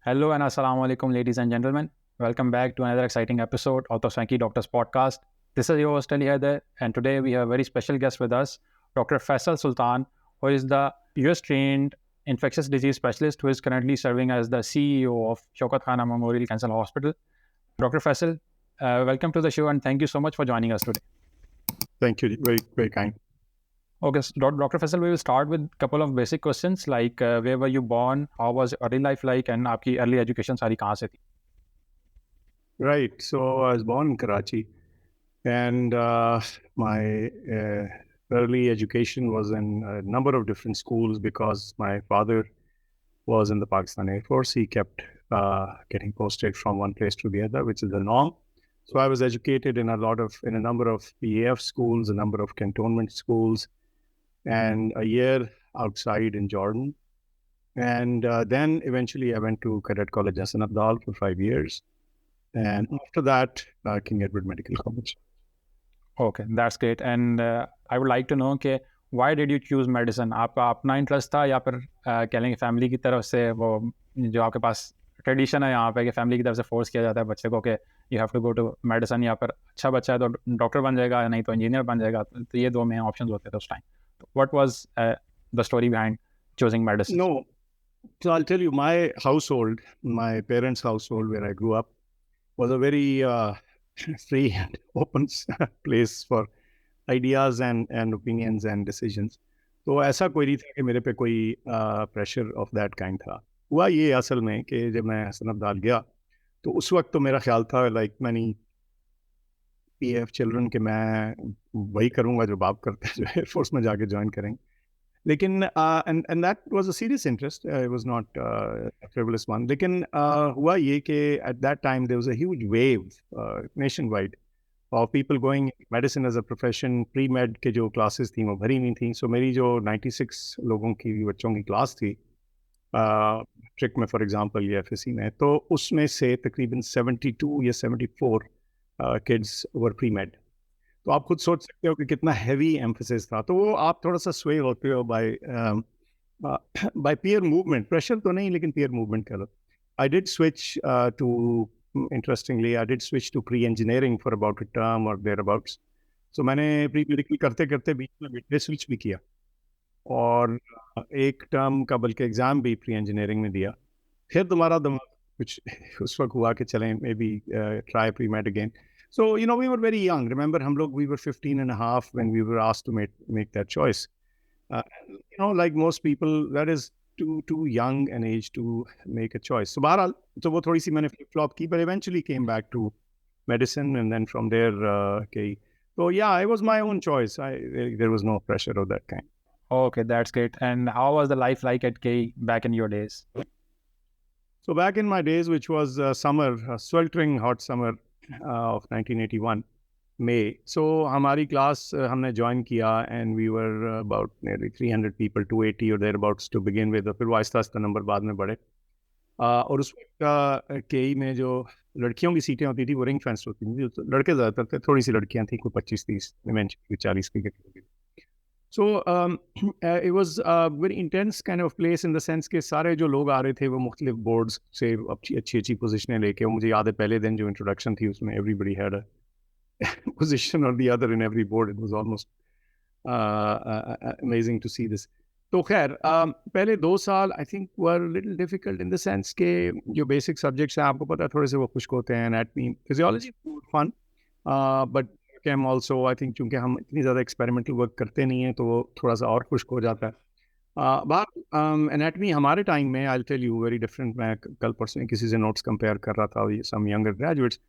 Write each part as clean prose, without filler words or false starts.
Hello and assalamu alaikum, ladies and gentlemen. Welcome back to another exciting episode of the Swanky Doctors Podcast. This is your host Ali Haider, and today we have a very special guest with us, Dr. Faisal Sultan, who is the US-trained infectious disease specialist who is currently serving as the CEO of Shaukat Memorial Cancer Hospital. Dr. Faisal, welcome to the show and thank you so much for joining us today. Thank you. Very, very kind. Okay, so Dr. Faisal, we will start with a couple of basic questions like where were you born, how was early life like, and आपकी early education सारी कहाँ से थी? Right. So I was born in Karachi, and my early education was in a number of different schools because my father was in the Pakistan Air Force. He kept getting posted from one place to the other, which is the norm. So I was educated in a number of PAF schools, a number of cantonment schools, and a year outside in Jordan. And then eventually I went to Cadet College Hassan Abdal for 5 years. And after that, King Edward Medical College. Okay, that's great. And I would like to know कि why did you choose medicine? आपका अपना interest था या फिर कह लेंगे family की तरफ से वो जो आपके पास ट्रेडिशन है यहाँ पे कि फैमिली की तरफ से फोर्स किया जाता है बच्चे को कि you have to go to medicine या फिर अच्छा बच्चा है तो डॉक्टर बन जाएगा नहीं तो इंजीनियर बन जाएगा तो ये दो मेन ऑप्शंस होते थे उस time. What was the story behind choosing medicine? No. So I'll tell you, my household, my parents' household where I grew up, was a very free and open place for ideas and opinions and decisions. तो ऐसा कोई नहीं था कि मेरे पे कोई pressure of that kind था. हुआ ये असल में कि जब मैं हसन अब्दाल गया तो उस वक्त तो मेरा ख्याल था लाइक मैनी PF चिल्ड्रन कि मैं वही करूँगा जो बाप करते हैं जो एयरफोर्स में जाके ज्वाइन करेंगे. लेकिन and that was a serious interest. It was not a frivolous one. लेकिन हुआ ये कि at that time there was a huge wave nationwide of people going medicine as a profession. Pre-med के जो classes थी वो भरी नहीं थी. So मेरी जो 96 लोगों की बच्चों की क्लास थी ट्रिक में फॉर एग्जांपल या FSC में, तो उसमें से तकरीबन 72 या 74 किड्स वर प्री-med. तो आप खुद सोच सकते हो कि कितना हैवी एम्फेसिस था. तो वो आप थोड़ा सा स्वे होते हो बाय पीयर मूवमेंट. प्रेशर तो नहीं लेकिन पीयर मूवमेंट कह लो. I did switch to interestingly I did switch to pre engineering for about a term और देयर अबाउट्स. सो मैंने प्री मेडिकल करते करते बीच में स्विच भी किया और एक टर्म का बल्कि एग्ज़ाम भी प्री इंजीनियरिंग में दिया. फिर दोबारा दिमाग कुछ उस वक्त हुआ कि चलें may be try pre made again. So, we were very young. Remember, we were 15 and a half when we were asked to make that choice. Like most people, that is too young an age to make a choice. So, Bahral, so wo thodi si maine flip-flop ki, but eventually came back to medicine, and then from there, so yeah, it was my own choice. There was no pressure of that kind. Okay, that's great. And how was the life like at K back in your days? So back in my days, which was summer, sweltering hot summer, of 1981 May. So हमारी class हमने join किया and we were about nearly 300 people, 280 or thereabouts to begin with. फिर वो Aahista Aahista number बाद में बढ़े. और उस वक्त KE में जो लड़कियों की सीटें होती थी वो रिंग फेंस होती थी. तो लड़के ज़्यादातर थे, थोड़ी सी लड़कियां थी, कोई 25-30 इवेंचुअली 40 की. So it was a very intense kind of place in the sense कि सारे जो लोग आ रहे थे वो मुख्तलिफ बोर्ड्स से अच्छी पोजीशनें लेके. मुझे याद है पहले दिन जो इंट्रोडक्शन थी उसमें everybody had a position or the other in every board. It was almost amazing to see this. तो खैर पहले 2 साल I think were a little difficult in the sense कि जो basic subjects हैं आपको पता है थोड़े से वो खुश्क होते हैं. Anatomy, physiology, fun, but came also I think चूँकि हम इतनी ज़्यादा एक्सपेरिमेंटल वर्क करते नहीं हैं तो वो थोड़ा सा और खुश्क हो जाता है. बात एनाटमी हमारे टाइम में I tell you very different. मैं कल परसों किसी से नोट्स कंपेयर कर रहा था some younger graduates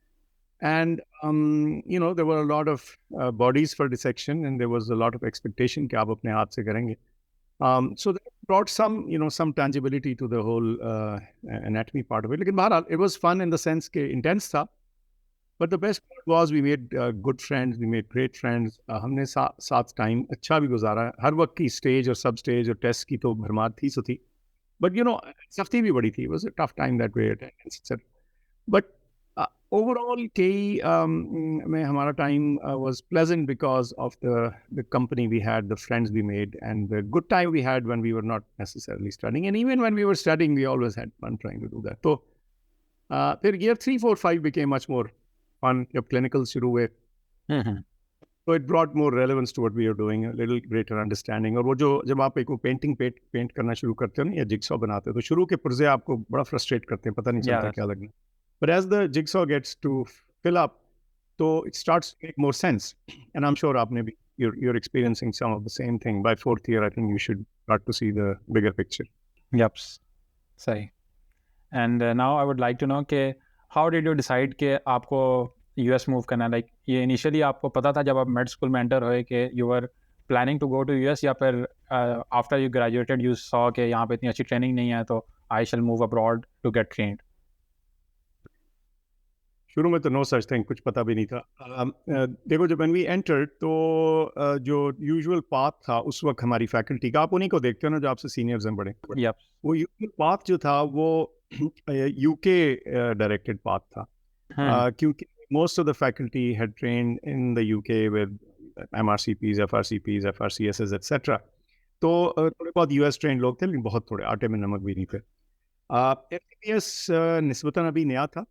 and there were a lot of bodies for dissection and there was a lot of expectation कि आप अपने हाथ से करेंगे. So that brought some tangibility to the whole anatomy part of it. लेकिन बहरहाल it was fun in the sense के intense था. But the best part was we made good friends, we made great friends. हमने साथ time अच्छा भी गुजारा. हर वक्त की स्टेज और सब स्टेज और टेस्ट की तो भरमार थी सो थी. But सख्ती भी बड़ी थी. It was a tough time that way. But overall कई में हमारा time was pleasant because of the company we had, the friends we made and the good time we had when we were not necessarily studying, and even when we were studying we always had fun trying to do that. तो फिर year 3, 4, 5 became much more fun जब clinicals शुरू हुए. So it brought more relevance to what we are doing, a little greater understanding. और वो जो जब आप एक पेंटिंग पेंट करना शुरू करते हो ना या जिगसॉ बनाते हो तो शुरू के पुर्जे आपको बड़ा फ्रस्ट्रेट करते हैं, पता नहीं चलता क्या लगना. But as the jigsaw gets to fill up, so it starts to make more sense. And I'm sure आपने भी you're experiencing some of the same thing. By fourth year, I think you should start to see the bigger picture. Yep, सही. And now I would like to know कि how did you decide कि आपको US move करना है? Like ये initially आपको पता था जब आप मेड स्कूल में एंटर हुए कि you are planning to go to US, या फिर after you graduated you saw कि यहाँ पे इतनी अच्छी ट्रेनिंग नहीं है तो I shall move abroad to get trained? शुरू में तो नो सच थिंग, कुछ पता भी नहीं था. देखो जब when we entered तो जो यूजुअल पाथ था उस वक्त हमारी फैकल्टी का, आप उन्हीं को देखते हो ना जो आपसे सीनियर्स हैं बड़े. Yep. वो यूजुअल पाथ जो था वो यूके डायरेक्टेड पाथ था. क्योंकि most of the faculty had trained in the UK with MRCPs, FRCPs, FRCSs, etc. तो थोड़े बहुत US trained लोग थे, लेकिन बहुत थोड़े, आटे में नमक भी नहीं थे. FCPS निस्बतन अभी नया था.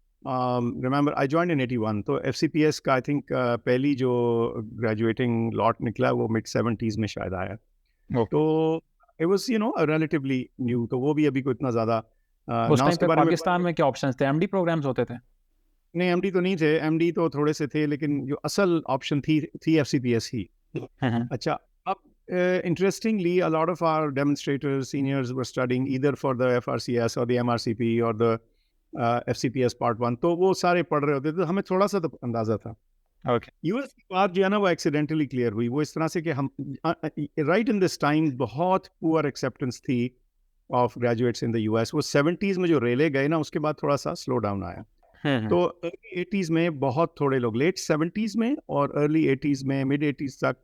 Remember, I joined in 81, तो FCPS का I think पहली जो graduating lot निकला वो mid-70s में शायद आया. तो it was relatively new, तो वो भी अभी को इतना ज़्यादा उस टाइम पे पाकिस्तान में क्या ऑप्शंस थे? MD प्रोग्राम्स होते थे? नहीं, MD तो नहीं थे, MD तो थोड़े से थे, लेकिन जो असल ऑप्शन थी FCPS ही. अच्छा, अब interestingly, a lot of our demonstrators, seniors were studying either for the FRCS or the MRCP or the FCPS Part 1, तो वो सारे पढ़ रहे होते थे, तो हमें थोड़ा सा तो अंदाजा था. US की बात जो है ना वो एक्सीडेंटली क्लियर हुई, वो इस तरह से कि हम राइट इन दिस टाइम बहुत पुअर एक्सेप्टेंस थी of graduates in the US. वो 70s में जो रेले गए ना उसके बाद थोड़ा सा स्लो डाउन आया. तो अर्ली 80s में बहुत थोड़े लोग, लेट 70s में और अर्ली 80s में, मिड 80s तक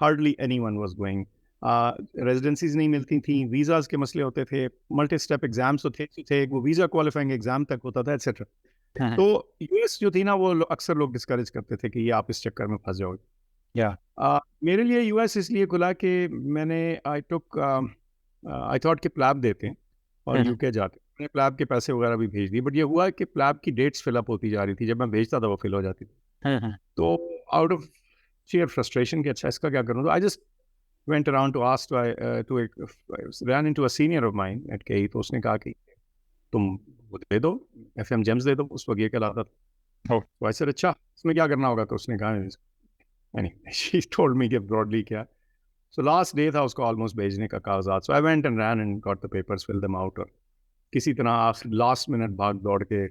हार्डली एनीवन वाज गोइंग. रेजिडेंसीज नहीं मिलती थी, वीज़ाज के मसले होते थे, मल्टी स्टेप एग्जाम्स थे, वो वीज़ा क्वालिफाइंग एग्जाम तक होता था, एटसेट्रा. तो US जो थी ना वो अक्सर लोग डिस्करेज करते थे कि ये आप इस चक्कर में फंस जाओगे. मेरे लिए US इसलिए खुला कि मैंने आई थॉट कि प्लैब देते हैं और UK जाते. मैंने प्लैब के पैसे वगैरह भी भेज दिए, बट ये हुआ कि प्लैब की डेट्स फिलअप होती जा रही थी, जब मैं भेजता था वो फिल हो जाती थी. तो आउट ऑफ sheer frustration कि अच्छा इसका क्या करूँ, तो I just went around to ask ran into a senior of mine at KE. तो उसने कहा कि तुम वो दे दो, FM जेम्स दे दो, उस वक्त ये कहलाता था. तो I said अच्छा इसमें क्या करना होगा, तो उसने कहा anyway, she told me कि broadly क्या. So last day था उसको ऑलमोस्ट भेजने का कागजात. So I went and ran and got the papers, filled them out, और किसी तरह आप लास्ट मिनट भाग दौड़ के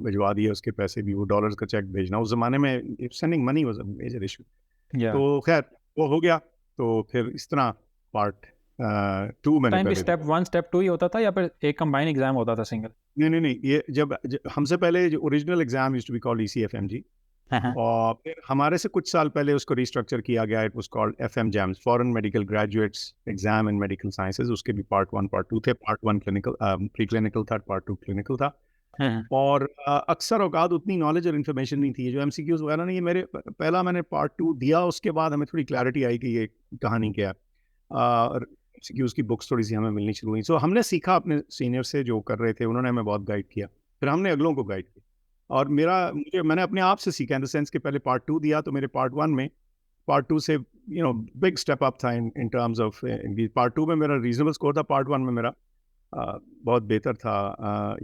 भिजवा दिए उसके पैसे भी. वो डॉलर्स का चेक भेजना उस ज़माने में, sending money was a major issue. तो खैर वो हो गया. तो फिर इस तरह पार्ट 2 मैंने पहले स्टेप 1 स्टेप 2 ही होता था या फिर एक कंबाइन एग्जाम होता था सिंगल? नहीं, ये जब हमसे पहले जो original exam used to be called ECFMG, और फिर हमारे से कुछ साल पहले उसको रिस्ट्रक्चर किया गया, it was called FM JAMS, foreign medical graduates exam in medical sciences. उसके भी पार्ट 1 पार्ट 2 थे. पार्ट 1 क्लिनिकल प्री क्लिनिकल था, पार्ट 2 क्लिनिकल था. और अक्सर औकात उतनी नॉलेज और इन्फॉर्मेशन नहीं थी, जो MCQs वगैरह नहीं. मैंने पार्ट 2 दिया, उसके बाद हमें थोड़ी क्लैरिटी आई कि ये कहानी क्या है. MCQs की बुक्स थोड़ी सी हमें मिलनी शुरू हुई. सो हमने सीखा अपने सीनियर से जो कर रहे थे, उन्होंने हमें बहुत गाइड किया, फिर हमने अगलों को गाइड किया. और मैंने अपने आप से सीखा इन द सेंस कि पहले पार्ट 2 दिया तो मेरे पार्ट 1 में पार्ट 2 से बिग स्टेप अप था इन टर्म्स ऑफ. पार्ट 2 में मेरा रीजनेबल स्कोर था, पार्ट 1 में मेरा बहुत बेहतर था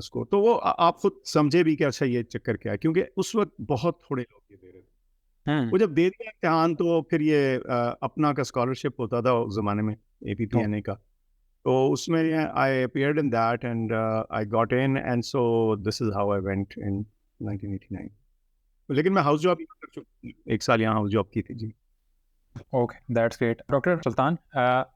स्कोर. तो वो आप खुद समझे भी कि अच्छा ये चक्कर क्या है, क्योंकि उस वक्त बहुत थोड़े लोग ये दे रहे थे. वो जब दे दिया इम्तिहान तो फिर ये अपना का स्कॉलरशिप होता था उस ज़माने में, APPNA का. तो उसमें I appeared in that and I got in, and so this is how I went in 1989. लेकिन मैं हाउस जॉब कर चुका, 1 साल यहाँ हाउस जॉब की थी जी. Okay, that's great. Doctor Sultan,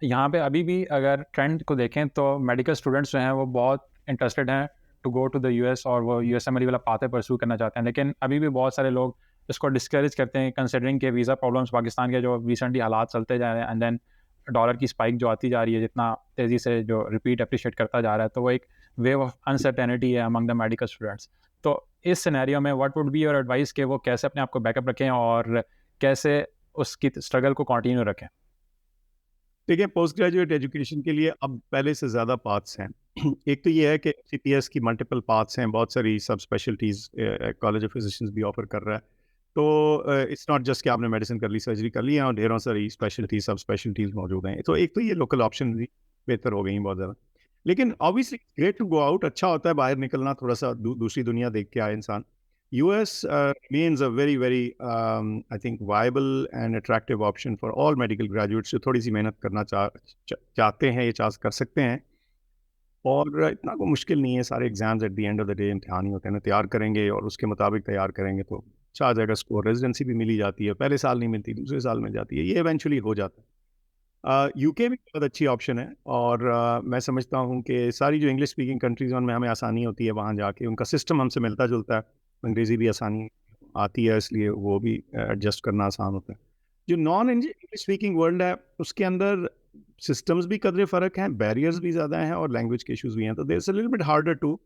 यहाँ पे अभी भी अगर ट्रेंड को देखें तो मेडिकल स्टूडेंट्स जो हैं वो बहुत इंटरेस्टेड हैं to go to the US, और वो USMLE वाला पाथ परस्यू करना चाहते हैं, लेकिन अभी भी बहुत सारे लोग इसको डिस्करेज करते हैं कंसिडरिंग के वीज़ा प्रॉब्लम्स पाकिस्तान के जो रिसेंटली हालात चलते जा रहे हैं, एंड देन डॉलर की स्पाइक जो आती जा रही है, जितना तेज़ी से जो रिपीट अप्रिशिएट करता जा रहा है, तो वो एक वेव ऑफ अनसर्टेनिटी है अमंग द मेडिकल स्टूडेंट्स. तो इस सिनेरियो में what would be your advice कि वो कैसे अपने आप को बैकअप रखें और कैसे उसकी स्ट्रगल को कंटिन्यू रखें? देखिए, पोस्ट ग्रेजुएट एजुकेशन के लिए अब पहले से ज़्यादा पाथ्स हैं। एक तो ये है कि CPS की मल्टीपल पाथ्स हैं, बहुत सारी सब स्पेशलिटीज़ कॉलेज ऑफ फिजिशियंस भी ऑफर कर रहा है। तो इट्स नॉट जस्ट कि आपने मेडिसिन कर ली, सर्जरी कर ली, और ढेरों सारी स्पेशलिटीज सब स्पेशलिटीज़ मौजूद हैं। तो एक तो ये लोकल ऑप्शन भी बेहतर हो गई हैं बहुत ज़्यादा। लेकिन obviously great to go out, अच्छा होता है बाहर निकलना, थोड़ा सा दूसरी दुनिया देख के आए इंसान। US remains a very I think viable and attractive option for all medical graduates जो थोड़ी सी मेहनत करना चाहते हैं, ये कर सकते हैं। और इतना कोई मुश्किल नहीं है, सारे exams at the end of the day इम्तिहान ही होते हैं ना, तैयार करेंगे और उसके मुताबिक तैयार करेंगे तो अच्छा आ जाएगा स्कोर। रेजिडेंसी भी मिली जाती है, पहले साल नहीं मिलती, दूसरे साल मिल जाती है, ये इवेंचुअली हो जाता है। UK भी बहुत अच्छी ऑप्शन है, और मैं समझता हूँ कि सारी जो इंग्लिश स्पीकिंग कंट्रीज़ में हमें आसानी होती है वहाँ जाके, उनका सिस्टम हमसे मिलता जुलता है, अंग्रेज़ी भी आसानी आती है, इसलिए वो भी एडजस्ट करना आसान होता है। जो नॉन इंग्लिश स्पीकिंग वर्ल्ड है उसके अंदर सिस्टम्स भी कदरे फ़र्क हैं, बैरियर्स भी ज़्यादा हैं, और लैंग्वेज के इशूज़ भी हैं, तो there is a little bit harder to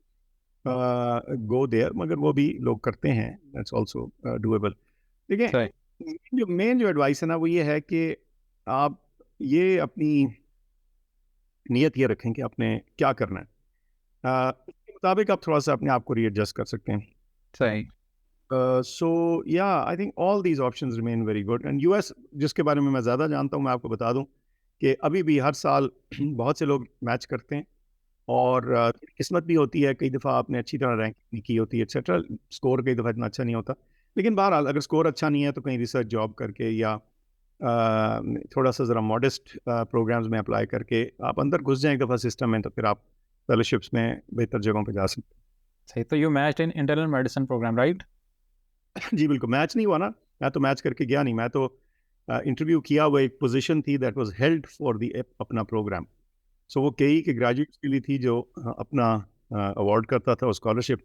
go there, मगर वो भी लोग करते हैं, दैट्स ऑल्सो डूएबल। देखिए, मेन जो एडवाइस है ना वो ये है कि आप ये अपनी नीयत ये रखें कि आपने क्या करना है, उसके मुताबिक आप थोड़ा सा अपने आप को रीएडजस्ट कर सकते हैं। सही। सो या I think all these options remain very good. And US, जिसके बारे में मैं ज़्यादा जानता हूँ, मैं आपको बता दूं कि अभी भी हर साल बहुत से लोग मैच करते हैं, और किस्मत भी होती है, कई दफ़ा आपने अच्छी तरह रैंक नहीं की होती है एक्सेट्रा, स्कोर कई दफ़ा इतना अच्छा नहीं होता। लेकिन बहरहाल अगर स्कोर अच्छा नहीं है तो कहीं रिसर्च जॉब करके या थोड़ा सा ज़रा मॉडेस्ट प्रोग्राम्स में अप्लाई करके आप अंदर घुस जाएं एक दफ़ा सिस्टम में, तो फिर आप फेलोशिप्स में बेहतर जगहों पे जा सकते सही। तो you matched in internal medicine program, right? हैं। जी बिल्कुल, मैच नहीं हुआ ना, मैं तो मैच करके गया नहीं, मैं तो इंटरव्यू किया हुआ, एक पोजीशन थी that was held for the अपना प्रोग्राम। सो वो KE के ग्रेजुएट्स के लिए थी जो अपना अवार्ड करता था, स्कॉलरशिप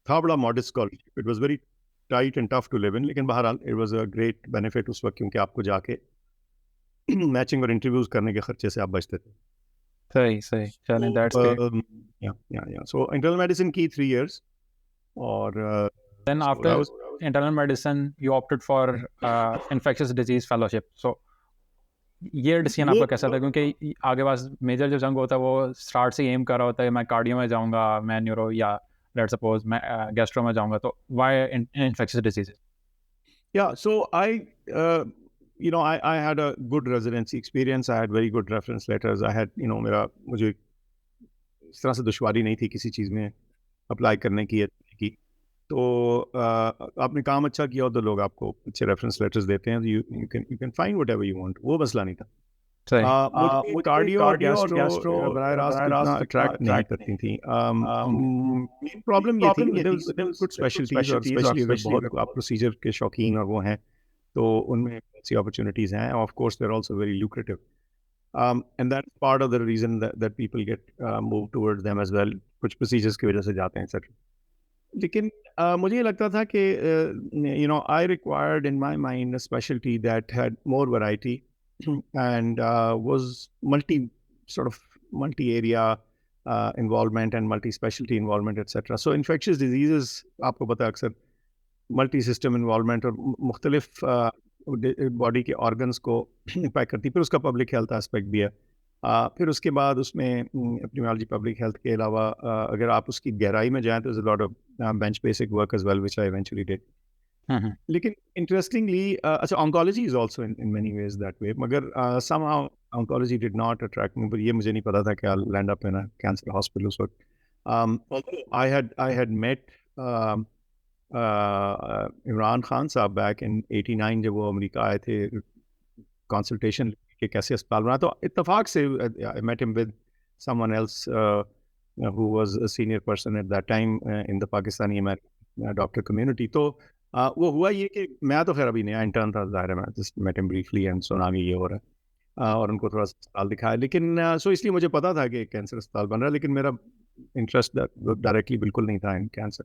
था, बड़ा modest scholarship, it was very tight and tough to live in, लेकिन बहरहाल it was a great benefit उस वक्त, क्योंकि आपको जाके मैचिंग और इंटरव्यूज करने के खर्चे से आप बचते थे। सही सही, चलें, दैट्स ग्रेट। या सो इंटरनल मेडिसिन की 3 years, और Then so after that was internal medicine you opted for infectious disease fellowship. So ये डिसीजन ये आपका कैसा था? क्योंकि आगे पास मेजर जो जंग होता है वो स्टार्ट से एम कर रहा होता है, मैं कार्डियो में जाऊंगा, मैं न्यूरो, या लेट्स सपोज मैं गैस्ट्रो में जाऊंगा, तो why infectious diseases? Yeah, so I had a good residency experience. I had very good reference letters. I had, मुझे इस तरह से दुश्वारी नहीं थी किसी चीज़ में अप्लाई करने की। तो आपने काम अच्छा किया हो तो लोग आपको अच्छे रेफरेंस लेटर्स देते हैं, you can find what ever you want, वो मसला नहीं था। सही। मुझे कार्डियो और गैस्ट्रो बराह रास्त इतना अट्रैक्ट नहीं करती थी। प्रॉब्लम ये थी कि कुछ स्पेशलिटीज़, और स्पेशली अगर बहुत आप प्रोसीजर के शौकीन और वो हैं तो उनमें ऐसी अपॉर्चुनिटीज़ हैं, of course they're also very lucrative, and that's part of the reason that people get move towards them as well, कुछ प्रोसीजर्स की वजह से जाते हैं एक्सेट्रा। लेकिन मुझे ये लगता था कि I required in my mind a speciality that had more variety and was sort of multi-area involvement and multi-specialty involvement, etc. So infectious diseases, आपको पता है, अक्सर multi-system involvement और मुख्तलिफ बॉडी के ऑर्गन्स को इम्पैक्ट करती है। फिर उसका पब्लिक हेल्थ एस्पेक्ट भी है। फिर उसके बाद उसमें एपिडेमियोलॉजी, पब्लिक हेल्थ के अलावा अगर आप उसकी गहराई में जाएं तो there's a lot of bench basic work as well, which I eventually did. लेकिन इंटरेस्टिंगली अच्छा, oncology is also in many ways that way, मगर somehow oncology did not attract me, पर ये मुझे नहीं पता था कि I land up in a cancer hospital उस वक्त। I had met Imran Khan sahab back इन 89, जब वो अमेरिका आए थे कंसल्टेशन के कैसे अस्पताल बना, तो इत्तेफाक से I met him with someone else who was a senior person at that time in the Pakistani American doctor community. तो वो हुआ ये कि मैं तो खैर अभी नया इंटर्न था, ज़ाहिर है, मैं just met him briefly and सुना कि ये हो रहा है, और उनको थोड़ा सा अस्पताल दिखाया, लेकिन सो इसलिए मुझे पता था कि कैंसर अस्पताल बन रहा है, लेकिन मेरा इंटरेस्ट डायरेक्टली बिल्कुल नहीं था इन कैंसर।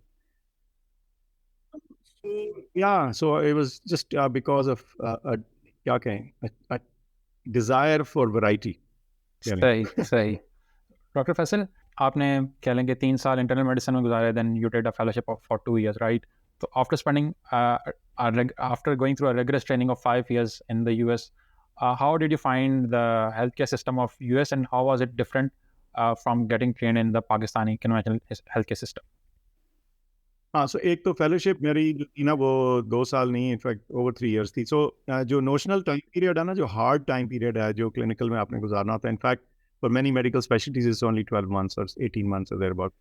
या सो it was just because of क्या कहें, डिज़ायर फॉर वैरायटी। सही सही। डॉक्टर फैसल, आपने कह लें कि 3 साल इंटरनल मेडिसिन में गुजारे, then you did a fellowship for 2 years, right? तो after spending after going through a rigorous training of 5 years in the US, how did you find the healthcare system of US, and how was it different from getting trained in the Pakistani conventional healthcare system? हाँ, सो एक तो fellowship मेरी जो थी ना वो 2 साल नहीं, इनफैक्ट ओवर 3 इयर्स थी। सो जो नोशनल टाइम पीरियड है ना, जो हार्ड टाइम पीरियड है जो क्लिनिकल में आपने गुजारना होता है, in fact for many medical specialities is only 12 months और 18 months or thereabout.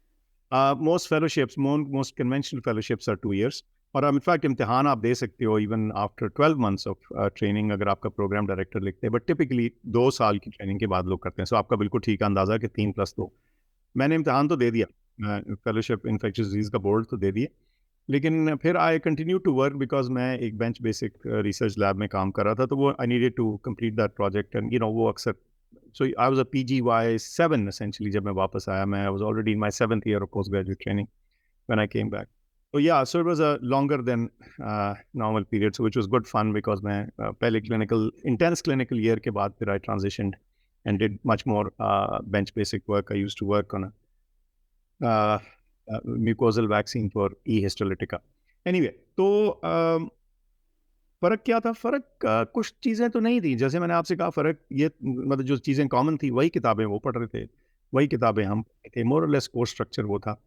Most fellowships, most conventional fellowships are 2 years. और इनफैक्ट इम्तिहान आप दे सकते हो even after 12 months of training, अगर आपका प्रोग्राम डायरेक्टर लिखते हैं, बट टिपिकली 2 साल की ट्रेनिंग के बाद लोग करते हैं। सो आपका बिल्कुल ठीक अंदाजा कि 3+2। मैंने इम्तिहान तो दे दिया, फेलोशिप इन्फेक्शियस डिजीज का बोर्ड तो दे दिए, लेकिन फिर I continue to work because मैं एक बेंच बेसिक रिसर्च लैब में काम कर रहा था, तो वो I needed to complete that project and वो अक्सर, सो आई वाज अ PGY7 एसेंशियली। जब मैं वापस आया, मैं was already in my 7th year of post graduate training when I came back. तो so it was a longer than normal period, so which was good fun because मैं पहले intense clinical year के बाद फिर I transitioned and did much more bench basic work. I used to work on a mucosal vaccine for E. histolytica. Anyway, तो फ़र्क क्या था? फ़र्क कुछ चीज़ें तो नहीं थी। जैसे मैंने आपसे कहा, फ़र्क ये, मतलब जो चीज़ें कॉमन थी वही किताबें वो पढ़ रहे थे, वही किताबें हम पढ़ते थे, मोर और लेस कोर्स स्ट्रक्चर वो था।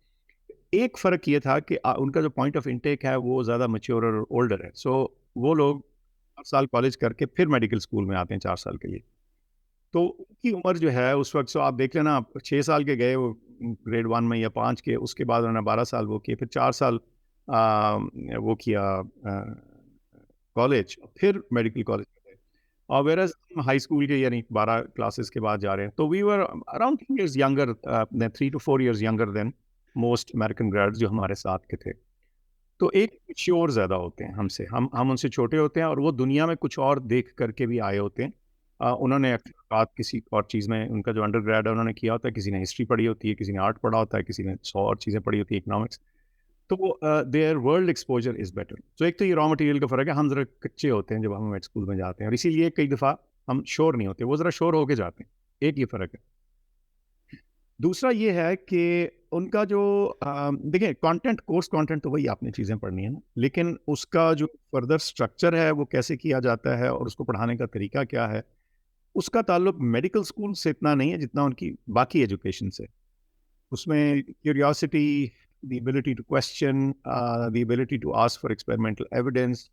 एक फ़र्क ये था कि उनका जो पॉइंट ऑफ इंटेक है वो ज़्यादा मैच्योर और ओल्डर है। सो वो लोग 4 साल कॉलेज करके फिर मेडिकल स्कूल में आते हैं 4 साल के लिए। तो उनकी उम्र जो है उस वक्त, सो आप देख लेना, 6 साल के गए वो ग्रेड 1 में या 5 के, उसके बाद उन्होंने 12 साल वो किए, फिर 4 साल वो किया कॉलेज, फिर मेडिकल कॉलेज में गए। और वेरएज हम हाई स्कूल के यानी 12 क्लासेस के बाद जा रहे हैं, तो we were around 3 years younger, 3 to 4 years younger than most American grads जो हमारे साथ के थे। तो एक श्योर ज़्यादा होते हैं हमसे, हम उनसे छोटे होते हैं, और वो दुनिया में कुछ और देख करके भी आए होते हैं। उन्होंने बात किसी और चीज़ में, उनका जो अंडर ग्रेड है उन्होंने किया होता है, किसी ने हिस्ट्री पढ़ी होती है, किसी ने आर्ट पढ़ा होता है, किसी ने 100 और चीज़ें पढ़ी होती है, इकोनॉमिक्स। तो वो there world exposure is better. तो एक तो ये रॉ मटेरियल का फ़र्क है, हम ज़रा कच्चे होते हैं जब हम मेड स्कूल में जाते हैं, और इसीलिए कई दफ़ा हम श्योर नहीं होते, वो ज़रा श्योर होके जाते हैं। एक ये फ़र्क है। दूसरा ये है कि उनका जो देखिए, कंटेंट, कोर्स कंटेंट तो वही आपने चीज़ें पढ़नी है ना, लेकिन उसका जो फर्दर स्ट्रक्चर है वो कैसे किया जाता है और उसको पढ़ाने का तरीका क्या है, उसका ताल्लुक मेडिकल स्कूल से इतना नहीं है जितना उनकी बाकी एजुकेशन से। उसमें curiosity, the ability to question, the ability to ask for experimental evidence,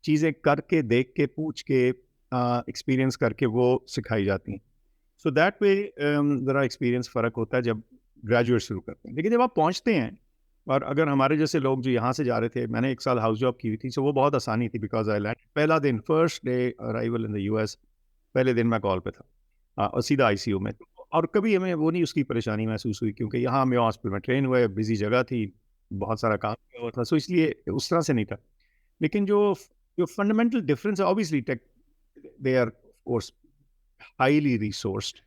चीज़ें करके, देख के, पूछ के, एक्सपीरियंस करके वो सिखाई जाती हैं। सो दैट वे ज़रा एक्सपीरियंस फ़र्क होता है जब ग्रेजुएट शुरू करते हैं। लेकिन जब आप पहुंचते हैं, और अगर हमारे जैसे लोग जो यहाँ से जा रहे थे, मैंने 1 साल हाउस जॉब की हुई थी, सो वो बहुत आसानी थी बिकॉज आई लैंड पहला दिन, first day arrival in the US, पहले दिन मैं कॉल पे था, और सीधा ICU में। और कभी हमें वो नहीं, उसकी परेशानी महसूस हुई, क्योंकि यहाँ हमें हॉस्पिटल में ट्रेन हुए, बिजी जगह थी, बहुत सारा काम किया हुआ था, सो इसलिए उस तरह से नहीं था। लेकिन जो जो फंडामेंटल डिफरेंस है, obviously tech, they are course highly resourced.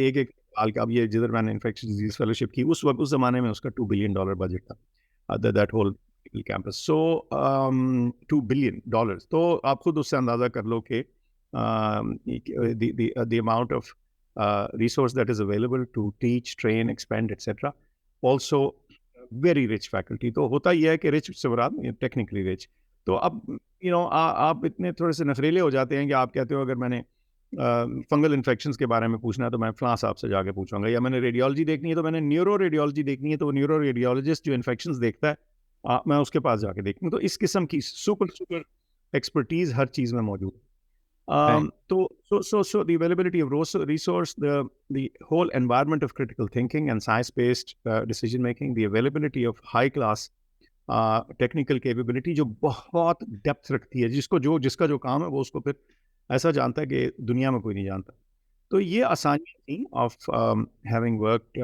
एक एक साल का, अब ये जिधर मैंने इन्फेक्शियस डिजीज फेलोशिप की, उस वक्त, उस जमाने में उसका $2 billion बजट था, that whole campus. So $2 billion, तो आप खुद उससे अंदाजा कर लो कि the amount of resource that is available to teach, train, expand, etc. Also very rich faculty. तो होता यह है कि rich से मुराद टेक्निकली rich। तो अब आप इतने थोड़े से नखरेले हो जाते हैं कि आप कहते हो, अगर मैंने फंगल इन्फेक्शंस के बारे में पूछना है तो मैं फलां साहब से जाके पूछूंगा, या मैंने रेडियोलॉजी देखनी है तो मैंने न्यूरो रेडियोलॉजी देखनी है, तो वो न्यूरो रेडियोलॉजिस्ट जो इन्फेक्शंस देखता है, मैं उसके पास जाके देखूँ। तो इस किस्म की सुपर एक्सपर्टीज हर चीज़ में मौजूद है। So the availability of resource, the whole environment of critical thinking and science-based decision making, the availability of high class technical capability जो बहुत डेप्थ रखती है, जिसका जो काम है वो उसको फिर ऐसा जानता है कि दुनिया में कोई नहीं जानता। तो ये आसानियाँ थी of having worked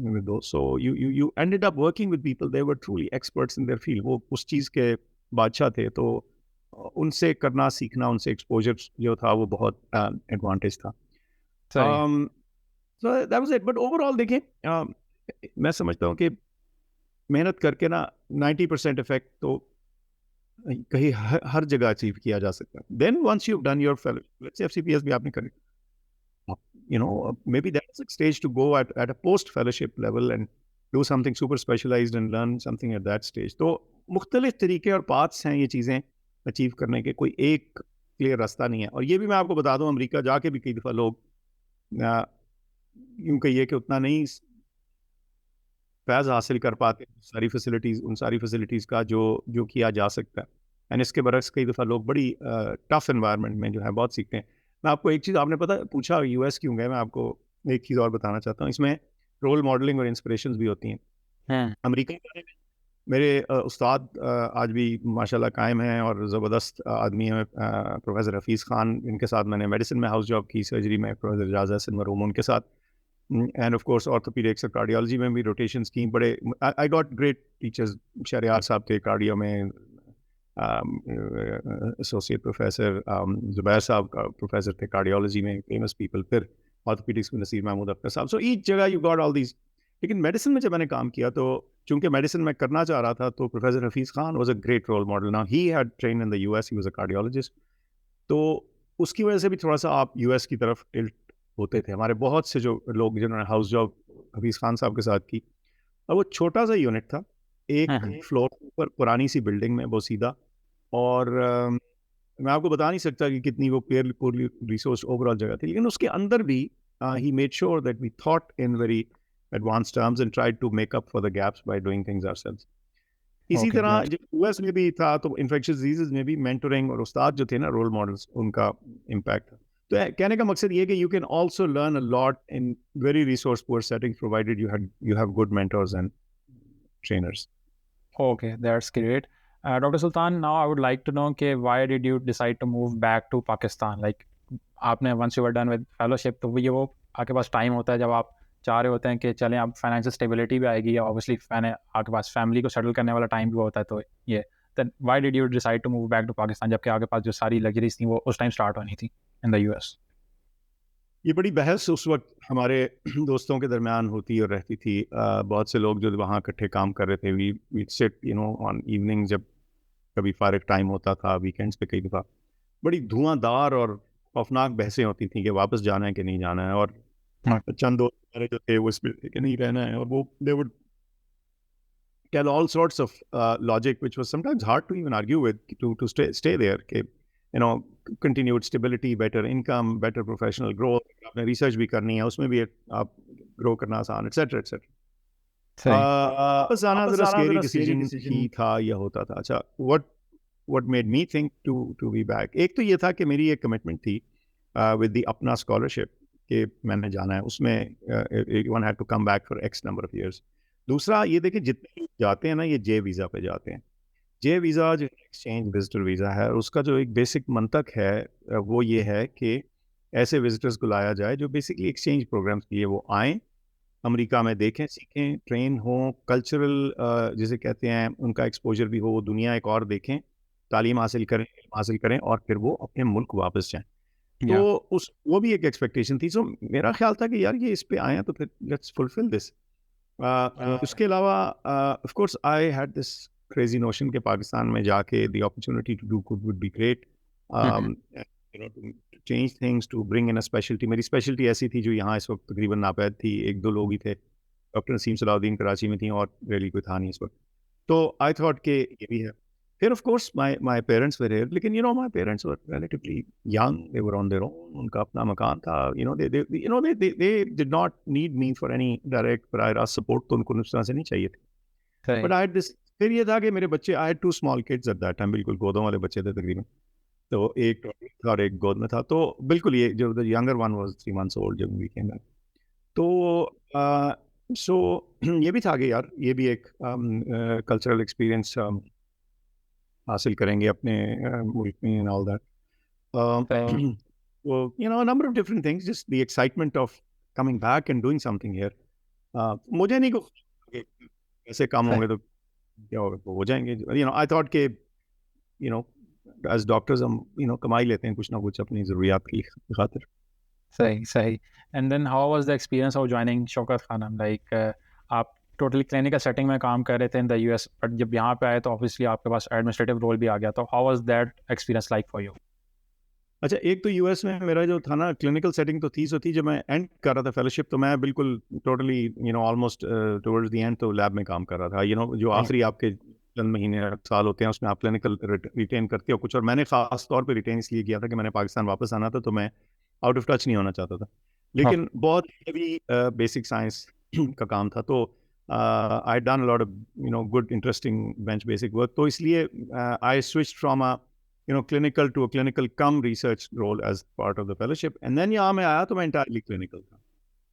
with those. So you ended up working with people, they were truly experts in their field, वो उस चीज़ के बादशाह थे। तो उनसे करना सीखना, उनसे एक्सपोजर जो था वो बहुत एडवांटेज था। So that was it. But overall देखें, मैं समझता हूँ कि मेहनत करके ना 90% इफेक्ट तो कहीं हर जगह अचीव किया जा सकता है। Then once you done your fellowship, let's say FCPS भी आपने करी, maybe that's a stage to go at a post fellowship level and do something super specialized and learn something at that stage. तो मुख्तलिफ तरीके और paths हैं ये चीज़ें अचीव करने के, कोई एक क्लियर रास्ता नहीं है. और ये भी मैं आपको बता दूं, अमेरिका जाके भी कई दफ़ा लोग यूं कहिए कि उतना नहीं फैज़ हासिल कर पाते उन सारी फैसिलिटीज़ का जो किया जा सकता है. एंड इसके बरक्स कई दफ़ा लोग बड़ी टफ एनवायरनमेंट में जो है बहुत सीखते हैं. मैं आपको एक चीज़, आपने पता पूछा यूएस क्यों गए, मैं आपको एक चीज़ और बताना चाहता हूँ. इसमें रोल मॉडलिंग और इंस्पिरेशंस भी होती हैं. अमेरिका में मेरे उस्ताद आज भी माशाल्लाह कायम हैं और ज़बरदस्त आदमी हैं. प्रोफेसर हफीज़ खान, इनके साथ मैंने मेडिसिन में हाउस जॉब की, सर्जरी में प्रोफेसर एजाज़ हसन मरहूम उनके साथ, एंड ऑफ कोर्स ऑर्थोपीडिक्स और कार्डियोलॉजी में भी रोटेशंस की. बड़े I got great teachers. Shahryar साहब थे कार्डियो में, एसोसिएट प्रोफेसर ज़ुबैर साहब का प्रोफेसर थे कार्डियोलॉजी में, फेमस पीपल. फिर ऑर्थोपीडिक्स में नसीर महमूद अख्तर साहब. सो ईच जगह यू गॉट ऑल दीज. लेकिन मेडिसिन में जब मैंने काम किया तो चूंकि मेडिसिन में करना चाह रहा था, तो professor Hafeez Khan was a great role model. Now he had train in the US, he was a cardiologist. तो उसकी वजह से भी थोड़ा सा आप यूएस की तरफ टिल्ट होते थे. हमारे बहुत से जो लोग जिन्होंने हाउस जॉब हफीज़ खान साहब के साथ की, और वो छोटा सा यूनिट था, एक फ्लोर पर पुरानी सी बिल्डिंग में, वो सीधा. और मैं आपको बता नहीं सकता कि कितनी वो पूर्ली रिसोर्स ओवरऑल जगह थी, लेकिन उसके अंदर भी he made sure that we thought in very advanced terms and tried to make up for the gaps by doing things ourselves. इसी तरह जब यूएस में भी था तो इन्फेक्शियस डिजीजेज में भी मेंटरिंग और उस्ताद जो थे ना, रोल मॉडल्स, उनका इम्पैक्ट था. तो कहने का मकसद ये कि you can also learn a lot in very resource poor settings provided you have good mentors and trainers. Okay, that's great. Dr. Sultan, now I would like to know, okay, why did you decide to move back to Pakistan? Like, आपने once you were done with fellowship, तो ये वो आपके पास time होता है जब आप चाह रहे होते हैं कि चलें अब फाइनेंशियल स्टेबिलिटी भी आएगी, ऑब्वियसली आपके पास फैमिली को सेटल करने वाला टाइम भी होता है. तो ये then why did you decide to move back to Pakistan जबकि आपके पास जो सारी लग्जरीज थी वो उस टाइम स्टार्ट होनी थी इन द यूएस? ये बड़ी बहस उस वक्त हमारे दोस्तों के दरमियान होती और रहती थी. बहुत से लोग जो वहाँ इकट्ठे काम कर रहे थे, वी सिट ऑन इवनिंग, जब कभी फारिग टाइम होता था वीकेंड्स पे, कई दफ़ा बड़ी धुआंधार और खौफनाक बहसें होती थी कि वापस जाना है कि नहीं जाना है. और चंद दोस्त हमारे जो थे वो इसमें कि नहीं रहना है, और वो they would tell all sorts of logic which was sometimes hard to even argue with, to stay there. कि continued stability, better income, better professional growth, आपने research भी करनी है, उसमें भी आप grow करना आसान, etc etc. बस आना ज़रा scary decision ही था या होता था. अच्छा, what made me think to be back, एक तो ये था कि मेरी एक commitment थी with the अपना scholarship कि मैंने जाना है, उसमें one had to come back for X number of years. दूसरा ये देखिए, जितने लोग जाते हैं ना, ये जे वीज़ा पे जाते हैं. जे वीज़ा जो एक्सचेंज विजिटर वीज़ा है, उसका जो एक बेसिक मंतक है वो ये है कि ऐसे विजिटर्स को लाया जाए जो बेसिकली एक्सचेंज प्रोग्राम्स के लिए वो आएँ, अमेरिका में देखें, सीखें, ट्रेन हों, कल्चरल जिसे कहते हैं उनका एक्सपोजर भी हो, दुनिया एक और देखें, तालीम हासिल करें और फिर वो अपने मुल्क वापस जाएँ. तो वो भी एक एक्सपेक्टेशन थी. सो मेरा ख्याल था कि यार ये इस पे आए हैं तो फिर लेट्स फुलफिल दिस. उसके अलावा of course I had this crazy notion कि पाकिस्तान में जाके the opportunity to do good would be great, to change things, to bring in a speciality. मेरी स्पेशलिटी ऐसी थी जो यहाँ इस वक्त तकरीबन नापैद थी. एक दो लोग ही थे, डॉक्टर नसीम सलाउद्दीन कराची में थी और रियली कोई था नहीं इस वक्त. तो आई थॉट कि ये भी है. फिर of course my parents were here, लेकिन my parents were relatively young, they were on their own, उनका अपना मकान था. they did not need me for any direct prior support, तो उनको उस तरह से नहीं चाहिए थे. बट आई हैड दिस, फिर ये था कि मेरे बच्चे, I had 2 small kids at that time, बिल्कुल गोदों वाले बच्चे थे तकरीबन. तो एक था और एक गोद में था. तो बिल्कुल ये जो the younger one was 3 months old जब वी केम बैक. तो सो ये भी था कि यार ये भी एक कल्चरल एक्सपीरियंस हासिल करेंगे अपने मुल्क में and all that. a number of different things, just the excitement of coming back and doing something here. मुझे नहीं को ऐसे काम होंगे तो क्या होगा, हो जाएंगे. I thought कि as doctors हम कमाई लेते हैं कुछ ना कुछ अपनी ज़रूरियात की खातिर. सही. And then how was the experience of joining Shaukat Khanum? Like आप टोटली क्लिनिकल सेटिंग में काम कर रहे थे इन द यूएस, बट जब यहाँ पे आए तो ऑब्वियसली आपके पास एडमिनिस्ट्रेटिव रोल भी आ गया. तो how was that experience like for you? अच्छा, एक तो यूएस में मेरा जो था ना क्लिनिकल सेटिंग तो थी, सो थी जब मैं एंड कर रहा था फेलोशिप, तो मैं बिल्कुल totally almost towards the end तो लैब में काम कर रहा था। जो आखिरी आपके चंद महीने साल होते हैं उसमें आप क्लिनिकल रिटेन करते हो कुछ, और मैंने खास तौर पे रिटेन इसलिए किया था कि मैंने पाकिस्तान वापस आना था, तो मैं आउट ऑफ टच नहीं होना चाहता था। लेकिन बहुत हेवी बेसिक साइंस का काम था, तो I done lot of good interesting bench basic work, तो इसलिए I switch from a clinical to a clinical cum research role as part of the fellowship, and then यहाँ मैं आया तो मैं entirely clinical था।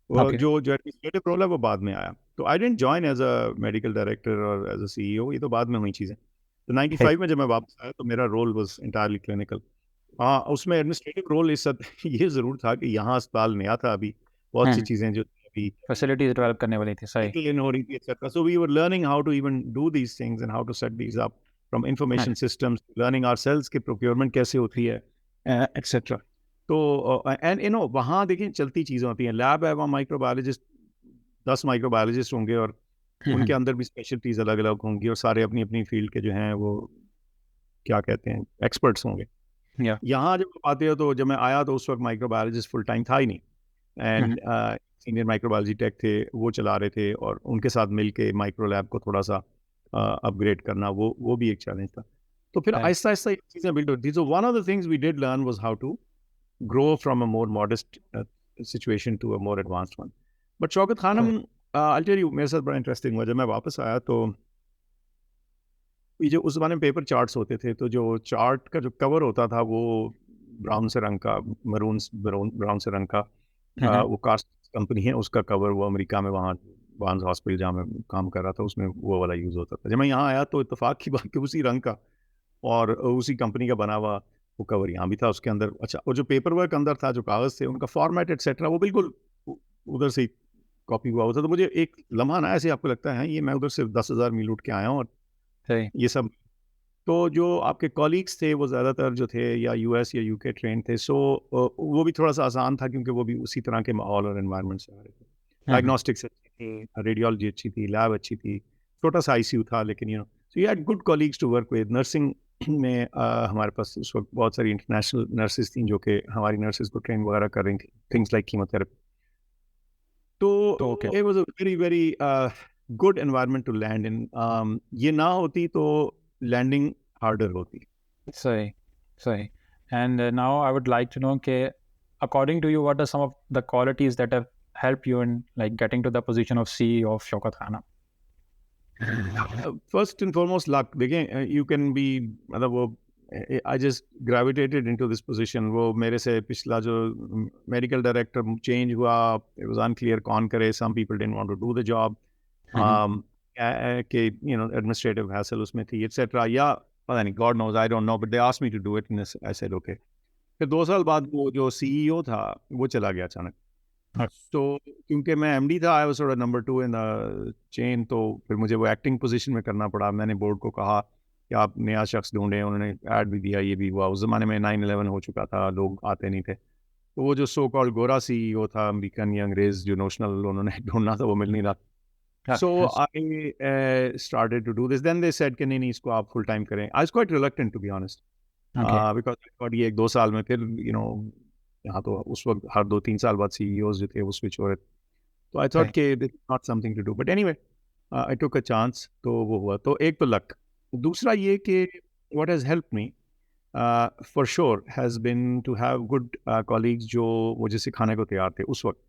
वो Okay. जो administrative role है वो बाद में आया, तो I didn't join as a medical director or as a CEO, ये तो बाद में हुई चीज़ें। तो 95 में जब मैं वापस आया तो मेरा role was entirely clinical। हाँ, उसमें एडमिनिस्ट्रेटिव रोल इस ये ज़रूर था कि यहाँ अस्पताल नया था, अभी बहुत सी चीज़ें जो अभी फैसिलिटीज डेवलप करने वाली थी, सही। in हो रही थी etc. So we were learning how to even do these things and how to set these up from information systems, learning ourselves कि procurement कैसे होती है etc. तो and वहाँ देखिए चलती चीज़ें होती हैं, लैब है वहाँ, माइक्रोबायोलॉजिस्ट 10 माइक्रोबायोलॉजिस्ट होंगे और उनके अंदर भी स्पेशलिटीज़ अलग अलग होंगी, और सारे अपनी अपनी फील्ड के जो हैं वो क्या कहते हैं एक्सपर्ट्स होंगे। यहाँ जब आप आते हो, तो जब मैं आया तो उस वक्त माइक्रोबायोलॉजिस्ट फुल टाइम था ही नहीं, एंड सीनियर माइक्रोबायोलॉजी टेक थे वो चला रहे थे, और उनके साथ मिल के माइक्रो लैब को थोड़ा सा अपग्रेड करना वो भी एक चैलेंज था। तो फिर आहिस्ता आहिस्ता ये चीज़ें बिल्ड होती थी। So one of the things we did learn was how to grow from a more modest situation to a more advanced one. But Shaukat Khanum, I tell you, मेरे साथ बड़ा इंटरेस्टिंग हुआ। जब मैं वापस आया तो ये जो उस ज़माने में पेपर चार्ट्स होते थे, तो जो चार्ट का जो कवर होता था वो ब्राउन से रंग का, ब्राउन से रंग का, वो कास्ट कंपनी है उसका कवर, वो अमेरिका में वहाँ बार्न्स हॉस्पिटल जहाँ मैं काम कर रहा था उसमें वो वाला यूज़ होता था। जब मैं यहाँ आया तो इत्तेफाक की बात कि उसी रंग का और उसी कंपनी का बना हुआ वो कवर यहाँ भी था उसके अंदर। अच्छा, और जो पेपर वर्क अंदर था, जो कागज़ थे उनका फॉर्मेट एटसेट्रा, वो बिल्कुल उधर से ही कॉपी हुआ होता। तो मुझे एक लम्हा ना ऐसे आपको लगता है ये मैं उधर से 10,000 मील उठ के आया हूँ, और ये सब। तो जो आपके कॉलीग्स थे वो ज़्यादातर जो थे या यूएस या यूके ट्रेन थे, सो वो भी थोड़ा सा आसान था क्योंकि वो भी उसी तरह के माहौल और एनवायरनमेंट से आ रहे थे। डायग्नोस्टिक्स अच्छी थी, रेडियोलॉजी अच्छी थी, लैब अच्छी थी, छोटा सा आईसीयू था, लेकिन so you had good colleagues to work with. Nursing में हमारे पास उस वक्त बहुत सारी इंटरनेशनल नर्सेज थी जो कि हमारी नर्सेज को ट्रेन वगैरह कर रही थी, थिंग्स लाइक कीमोथेरेपी। तो it was a very very good environment to land in. ये ना होती तो लैंडिंग harder होती। Sorry. And now I would like to know, okay, according to you, what are some of the qualities that have helped you in like getting to the position of CEO of Shaukat Khanum? First and foremost luck। देखें, you can be, मतलब वो I just gravitated into this position। वो मेरे से पिछला जो medical director change हुआ, it was unclear कौन करे, some people didn't want to do the job, कि administrative hassle उसमें थी etc. या पता नहीं, God knows, I don't know, but they asked me to do it and I said okay। फिर 2 साल बाद वो जो CEO था वो चला गया अचानक। तो क्योंकि मैं एमडी था, I was sort of number 2 in the chain, तो फिर मुझे वो एक्टिंग पोजीशन में करना पड़ा। मैंने बोर्ड को कहा कि आप नया शख्स ढूंढें, उन्होंने ऐड भी दिया, ये भी हुआ। उस ज़माने में 9/11 हो चुका था, लोग आते नहीं थे, तो वो जो सो कॉल्ड गोरा सीईओ था अमेरिकन या अंग्रेज जो नोशनल उन्होंने ढूंढना था वो मिल नहीं रहा। So I started to do this, then they said कि नहीं इसको आप फुल टाइम करें। I was quite reluctant to be honest, because ये 1-2 साल में फिर यहाँ तो उस वक्त हर 2-3 साल बाद सीईओज जो थे वो स्विच हो रहे थे, तो आई थॉट कि this is not something to do, but anyway I took a chance, तो वो हुआ। तो एक तो लक, दूसरा ये कि what has help me for sure has been to have good colleagues जो मुझे सिखाने को तैयार थे उस वक्त।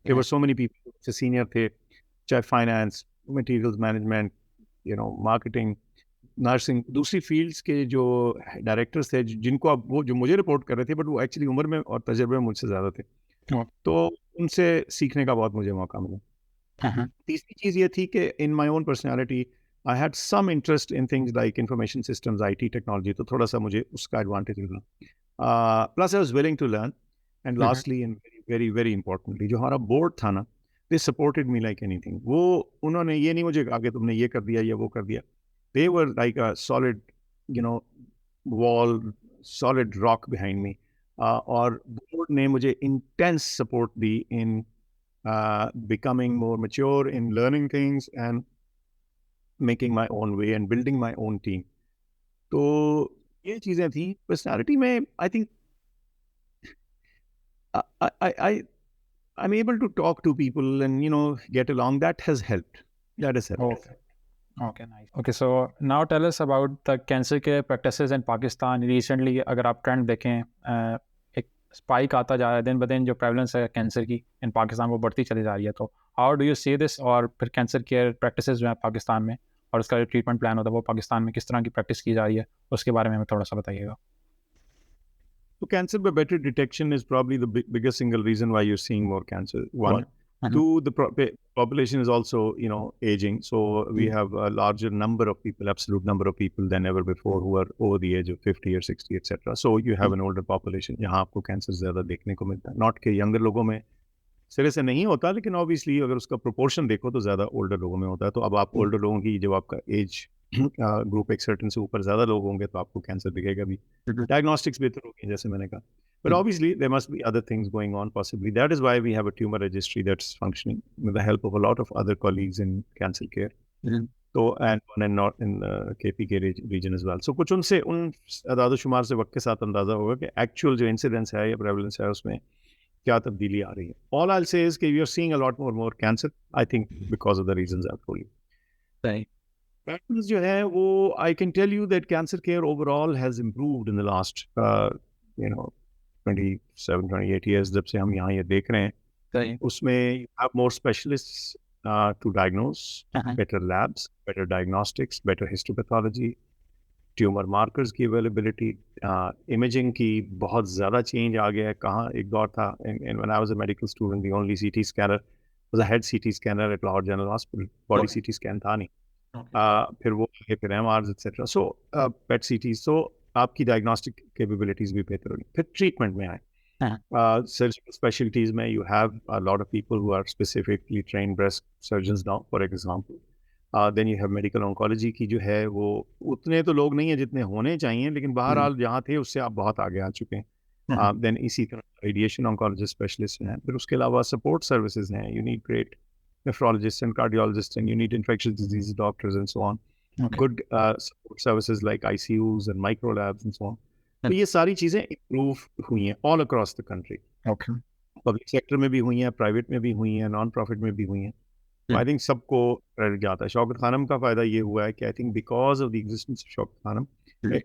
There were so many people जो सीनियर थे, चाहे finance, materials management, marketing, nursing, दूसरी फील्ड्स के जो डायरेक्टर्स थे जिनको अब वो जो मुझे रिपोर्ट कर रहे थे, बट वो एक्चुअली उम्र में और तजर्बे में मुझसे ज़्यादा थे, तो उनसे सीखने का बहुत मुझे मौका मिला। तीसरी चीज़ ये थी कि in my own personality I had some interest in things like information systems, IT technology, तो थोड़ा सा मुझे उसका एडवांटेज मिला। Plus I was willing to learn, and lastly and very very importantly जो हमारा बोर्ड था ना, they supported me like anything. वो उन्होंने ये नहीं मुझे कहा कि तुमने ये कर दिया या वो कर दिया। They were like a solid, wall, solid rock behind me. और board ने मुझे intense support the in becoming more mature in learning things and making my own way and building my own team. तो ये चीज़ें थी। Personality में I think I'm able to talk to people and, get along. That has helped. That has helped. Okay. Okay, nice. Okay, so now tell us about the cancer care practices in Pakistan. Recently, अगर आप trend देखें, एक spike आता जा रहा है दिन ब दिन, जो प्रेवलेंस है कैंसर की इन पाकिस्तान वो बढ़ती चली जा रही है. तो how do you see this, और फिर कैंसर केयर प्रैक्टिसेस जो हैं पाकिस्तान में और उसका जो ट्रीटमेंट प्लान होता है वो पाकिस्तान में किस तरह की प्रैक्टिस की जा रही है, उसके बारे में हमें थोड़ा सा बताइएगा. So cancer by better detection is probably the biggest single reason why you're seeing more cancer. One. Mhm. Two, the population is also, aging. So we have a larger number of people, absolute number of people than ever before who are over the age of 50 or 60, etc. So you have an older population. यहाँ आपको cancer ज़्यादा देखने को मिलता है. Not कि younger लोगों में सिरे से नहीं होता, लेकिन ऑब्वियसली अगर उसका प्रोपोर्शन देखो तो ज़्यादा ओल्डर लोगों में होता है. तो अब आप ओल्डर लोगों की, जब आपका एज ग्रुप एक सर्टन से ऊपर ज़्यादा लोग होंगे तो आपको कैंसर दिखेगा भी. डायग्नोस्टिक्स बेहतर होगी, जैसे मैंने कहा. But obviously, there must be other things going on possibly. That is why we have a tumor registry that's functioning with the help of a lot of other colleagues in cancer care. So, and one and not in the KPK region as well. So, कुछ उनसे उन अदाद-ओ-शुमार से वक्त के साथ अंदाज़ा होगा कि actual जो incidence है या prevalence है उसमें क्या तब्दीली आ रही है. All I'll say is कि we are seeing a lot more cancer, I think, because of the reasons I've told you. Right. Practice जो है वो, I can tell you that cancer care overall has improved in the last, 27, 28 years जब से हम यहाँ ये देख रहे हैं. उसमें you have more specialists to diagnose, better labs, better diagnostics, better histopathology, tumour markers की अवेलेबिलिटी, इमेजिंग की बहुत ज़्यादा चेंज आ गया है. कहाँ एक दौर था, when I was a medical student the only CT scanner was a head CT scanner at Lahore general hospital. Body CT scan था नहीं. फिर वो फिर एमआरस एक्सेट्रा. सो पेट सीटी. सो आपकी डायग्नोस्टिक कैपेबिलिटीज़ भी बेहतर होगी. फिर ट्रीटमेंट में आए. Surgical specialties में you have a lot of people who are specifically trained breast surgeons now, for example. Then you have medical oncology की जो है वो उतने तो लोग नहीं हैं जितने होने चाहिए, लेकिन बहरहाल जहाँ थे उससे आप बहुत आगे आ चुके हैं. Then इसी तरह रेडिएशन oncologist specialist हैं. फिर उसके अलावा support services हैं. You need great nephrologists and cardiologists, and you need infectious disease doctors and so on. Good support services like ICUs and micro labs and so on. तो ये सारी चीज़ें improve हुई हैं all across the country. Public sector में भी हुई हैं, प्राइवेट में भी हुई हैं, नॉन प्रॉफिट में भी हुई हैं. आई थिंक सबको क्रेडिट जाता है. शौकत खानम का फ़ायदा ये हुआ है कि I think because of the existence of Shaukat Khanum,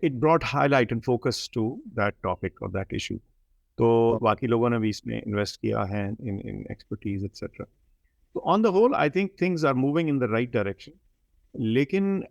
it brought highlight and focus to that topic और दैट इशू. तो बाकी लोगों ने भी इसमें इन्वेस्ट किया है इन एक्सपर्टीज एक्सेट्रा. तो on the whole I think things are moving in the right direction. लेकिन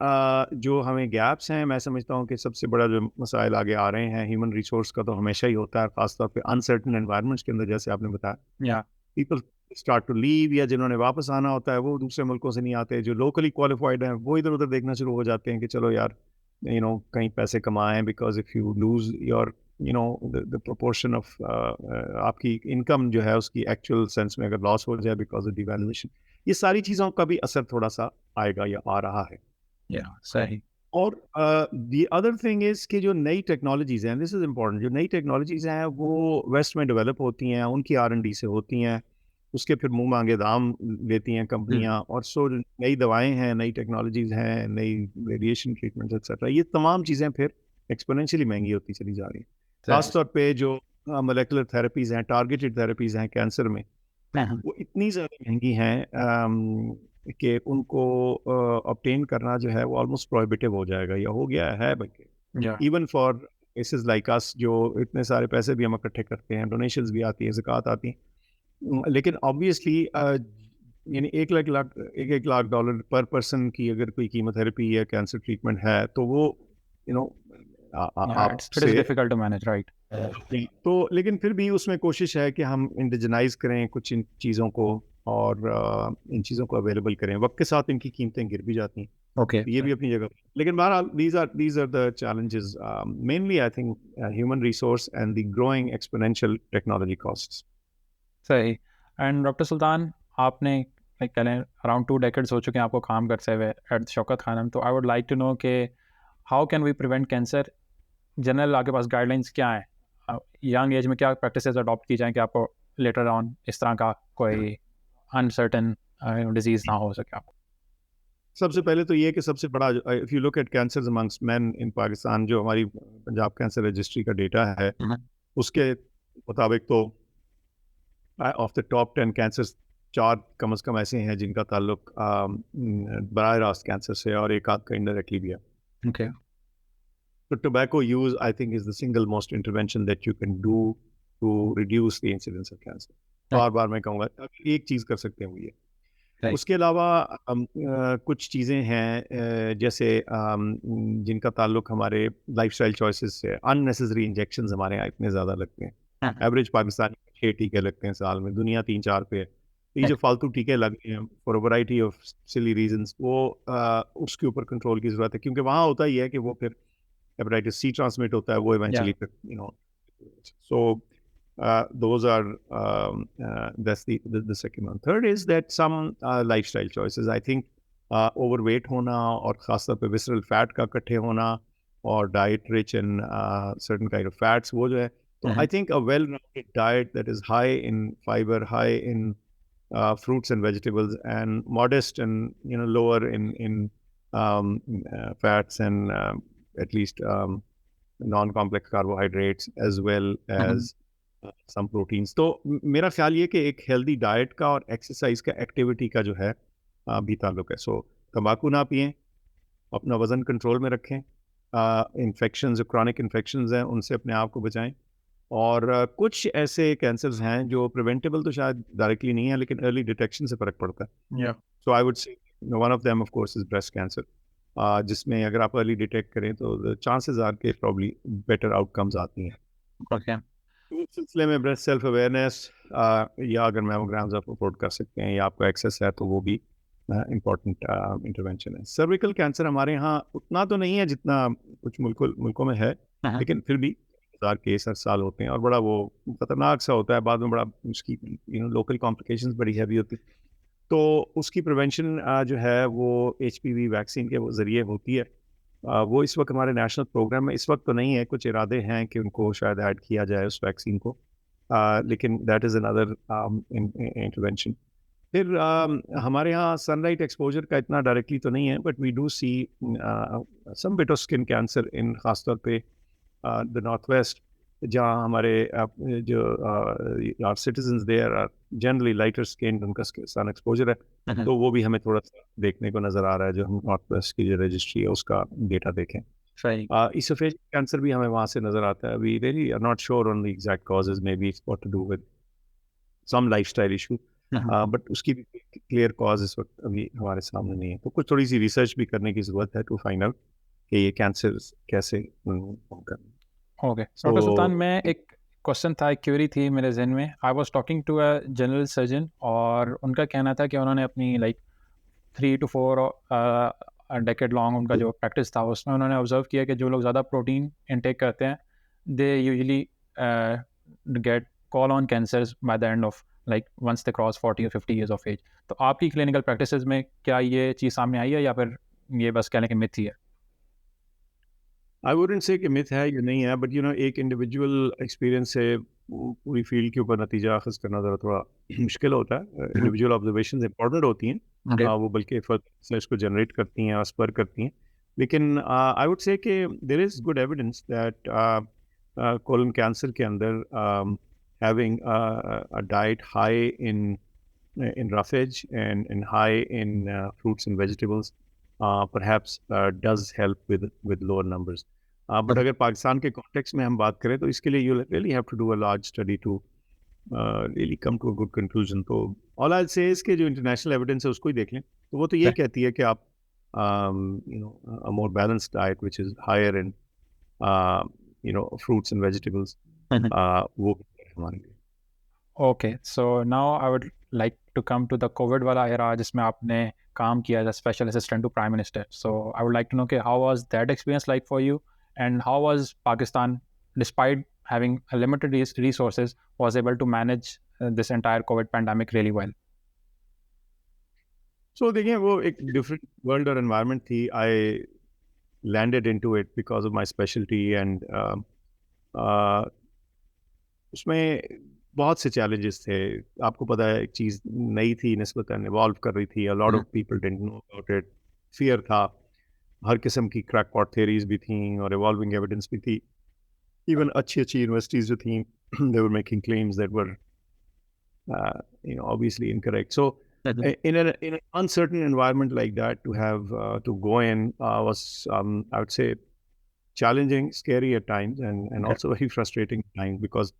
जो हमें गैप्स हैं, मैं समझता हूँ कि सबसे बड़ा जो मसाइल आगे आ रहे हैं, ह्यूमन रिसोर्स का तो हमेशा ही होता है, खासतौर पे अनसर्टन एनवायरनमेंट्स के अंदर, जैसे आपने बताया. पीपल स्टार्ट टू लीव, या जिन्होंने वापस आना होता है वो दूसरे मुल्कों से नहीं आते. जो लोकली क्वालिफाइड हैं वो इधर उधर देखना शुरू हो जाते हैं कि चलो यार कहीं पैसे कमाएं. Because if you lose your the proportion of आपकी इनकम जो है उसकी एक्चुअल सेंस में अगर लॉस हो जाए बिकॉज ऑफ डिवैल्यूएशन, ये सारी चीज़ों का भी असर थोड़ा सा आएगा या आ रहा है. सही. और द अदर थिंग इज़ कि जो नई टेक्नोलॉजीज़ हैं, दिस इज़ इम्पॉर्टेंट, जो नई टेक्नोलॉजीज़ हैं वो वेस्ट में डेवलप होती हैं, उनकी R&D से होती हैं, उसके फिर मुंह मांगे दाम लेती हैं कंपनियां. और सो नई दवाएं हैं, नई टेक्नोलॉजीज़ हैं, नई रेडिएशन ट्रीटमेंट्स एक्सेट्रा, ये तमाम चीज़ें फिर एक्सपोनेंशियली महंगी होती चली जा रही हैं. खासतौर पे जो मोलेकुलर थेरेपीज़ हैं, टारगेटेड थेरेपीज़ हैं कैंसर में, वो इतनी ज़्यादा महंगी हैं कि उनको ऑब्टेन करना जो है वो ऑलमोस्ट प्रोहिबिटिव हो जाएगा, या हो गया है बल्कि. Even for cases like us, जो इतने सारे पैसे भी हम इकट्ठे करते हैं, डोनेशंस भी आती हैं, ज़कात आती हैं, लेकिन ऑब्वियसली यानी $1 लाख डॉलर पर पर्सन की अगर कोई कीमोथेरेपी या कैंसर ट्रीटमेंट है तो वो डिफिकल्ट टू मैनेज, राइट. तो लेकिन फिर भी उसमें कोशिश है कि हम इंडिजनाइज करें कुछ इन चीज़ों को और इन चीज़ों को अवेलेबल करें. वक्त के साथ इनकी कीमतें गिर भी जाती हैं. ये भी अपनी जगह. लेकिन बहरहाल these are the challenges, mainly I think human resource and the growing exponential technology costs. सही. एंड डॉक्टर सुल्तान, आपने कह लें अराउंड 2 decades हो चुके हैं आपको काम करते हुए एट शौकत खानम. तो I would like to know कि how can we prevent cancer. General आपके पास गाइडलाइंस क्या हैं, यंग एज में क्या प्रैक्टिसेस अडॉप्ट की जाएँ कि आपको लेटर ऑन इस तरह का कोई अनसर्टन डिजीज़ ना हो सके आपको. सबसे पहले तो ये कि सबसे बड़ा, if you look at cancers amongst men in Pakistan, जो हमारी पंजाब कैंसर रजिस्ट्री का डेटा है उसके मुताबिक तो ऑफ द टॉप 10 कैंसर्स 4 कम से कम ऐसे हैं जिनका ताल्लुक बराह रास्त कैंसर से और एक आध का इनडायरेक्टली भी है. Okay. So tobacco use, I think, is the single most intervention that you can do to reduce the incidence of cancer. बार मैं कहूँगा एक चीज़ कर सकते हैं वो ये. उसके अलावा कुछ चीज़ें हैं जैसे जिनका ताल्लुक हमारे लाइफस्टाइल चॉइसेस से. अननेसेसरी इंजेक्शंस हमारे यहाँ इतने ज़्यादा लगते हैं. एवरेज पाकिस्तानी 6 टीके लगते हैं साल में, दुनिया 3-4 पे है. तो ये जो फालतू टीके लग रहे हैं for a variety of silly reasons, वो उसके ऊपर कंट्रोल की ज़रूरत है, क्योंकि वहाँ होता ही है कि वो फिर हेपेटाइटिस सी ट्रांसमिट होता है, वो इवेंचुअली फिर सो those are that's the second one. Third is that some lifestyle choices. I think overweight होना और खासतौर पे visceral fat का इकट्ठे होना और diet rich in certain kind of fats, वो जो है, तो I think a well-rounded diet that is high in fiber, high in fruits and vegetables, and modest and lower in fats and at least non-complex carbohydrates as well as some proteins. तो मेरा ख्याल ये कि एक healthy diet का और exercise का, activity का जो है भी ताल्लुक है. सो तंबाकू ना पिएं, अपना वज़न कंट्रोल में रखें, इन्फेक्शंस, जो क्रॉनिक इन्फेक्शंस हैं उनसे अपने आप को बचाएं. और कुछ ऐसे कैंसर्स हैं जो प्रिवेंटेबल तो शायद डायरेक्टली नहीं है, लेकिन अर्ली डिटेक्शन से फ़र्क पड़ता है. So I would say one of them of course is breast cancer, जिसमें अगर आप अर्ली डिटेक्ट करें तो चांसेस आर के प्रॉब्ली बेटर आउटकम्स आती हैं. Okay. इस सिलसिले में ब्रेस्ट सेल्फ अवेयरनेस या अगर मैमोग्राम्स आप अफोर्ड कर सकते हैं या आपको एक्सेस है तो वो भी इम्पोर्टेंट इंटरवेंशन है. सर्विकल कैंसर हमारे यहाँ उतना तो नहीं है जितना कुछ मुल्कों में है, लेकिन फिर भी 1000 केस हर साल होते हैं और बड़ा वो खतरनाक सा होता है. बाद में बड़ा उसकी लोकल कॉम्प्लिकेशंस बड़ी हैवी होती है. तो उसकी प्रिवेंशन जो है वो HPV वैक्सीन के ज़रिए होती है. वो इस वक्त हमारे नेशनल प्रोग्राम में इस वक्त तो नहीं है, कुछ इरादे हैं कि उनको शायद ऐड किया जाए उस वैक्सीन को, लेकिन दैट इज़ अनदर इंटरवेंशन. फिर हमारे यहाँ सनलाइट एक्सपोजर का इतना डायरेक्टली तो नहीं है, but we do see some bit of skin cancer in खासतौर पे द नॉर्थ वेस्ट, जहाँ हमारे जो are citizens there are generally lighter skin, उनका सन एक्सपोजर है, तो वो भी हमें थोड़ा सा देखने को नज़र आ रहा है. जो हम नॉर्थ वेस्ट की जो रजिस्ट्री है उसका डेटा देखें, इसोफेजियल कैंसर भी हमें वहाँ से नज़र आता है. We really are not sure on the exact causes, may be it's got to do with some lifestyle issue, but उसकी भी क्लियर कॉज इस वक्त अभी हमारे सामने नहीं है. तो कुछ थोड़ी सी रिसर्च भी करने की ज़रूरत है टू फाइंड आउट कि ये कैंसर कैसे करना. ओके डॉक्टर सुल्तान, मैं एक क्वेश्चन था, एक क्वेरी थी मेरे जहन में. I was talking to a general surgeon और उनका कहना था कि उन्होंने अपनी 3 to 4 डेकेड लॉन्ग उनका जो प्रैक्टिस था उसमें उन्होंने ऑब्जर्व किया कि जो लोग ज़्यादा प्रोटीन इनटेक करते हैं they usually get colon cancers by the end of once they cross 40 or 50 years of age. तो आपकी क्लिनिकल प्रैक्टिसेस में क्या ये चीज़ सामने आई है या फिर ये बस कहने की मिथ ही है? I wouldn't say कि मिथ है, ये नहीं है, बट एक इंडिविजुअल एक्सपीरियंस से पूरी फील्ड के ऊपर नतीजा अखज़ करना ज़रा थोड़ा मुश्किल होता है. इंडिविजुअल ऑब्जर्वेशंस इंपॉर्टेंट होती हैं, वो बल्कि फर्स्ट को जनरेट करती हैं और स्पर करती हैं. लेकिन आई वुड से कि there is good evidence that colon cancer के अंदर having a diet high in roughage and high in fruits and vegetables perhaps does help with lower numbers. But अगर पाकिस्तान के कॉन्टेक्स्ट में हम बात करें तो इसके लिए you really have to do a large study to really come to a good conclusion. तो all I'll say is कि जो international evidence है उसको ही देख लें, तो वो तो ये कहती है कि आप a more balanced diet which is higher in fruits and vegetables, वो हमारे लिए. Okay, so now I would like to come to the COVID वाला era जिसमें आपने काम किया as a special assistant to Prime Minister. So I would like to know कि how was that experience like for you, and how was Pakistan, despite having a limited resources, was able to manage this entire COVID pandemic really well? So देखिए, वो एक different world और environment थी. I landed into it because of my specialty and उसमें बहुत से challenges थे. आपको पता है, एक चीज़ नई थी, निस्बतन evolve कर रही थी. A lot of people didn't know about it. Fear था, हर किस्म की crackpot theories भी थी और evolving evidence भी थी. Even अच्छी universities जो थी, they were making claims that were obviously incorrect. So in an uncertain environment like that, to have to go in was, I would say, challenging, scary at times, and also very frustrating at times, because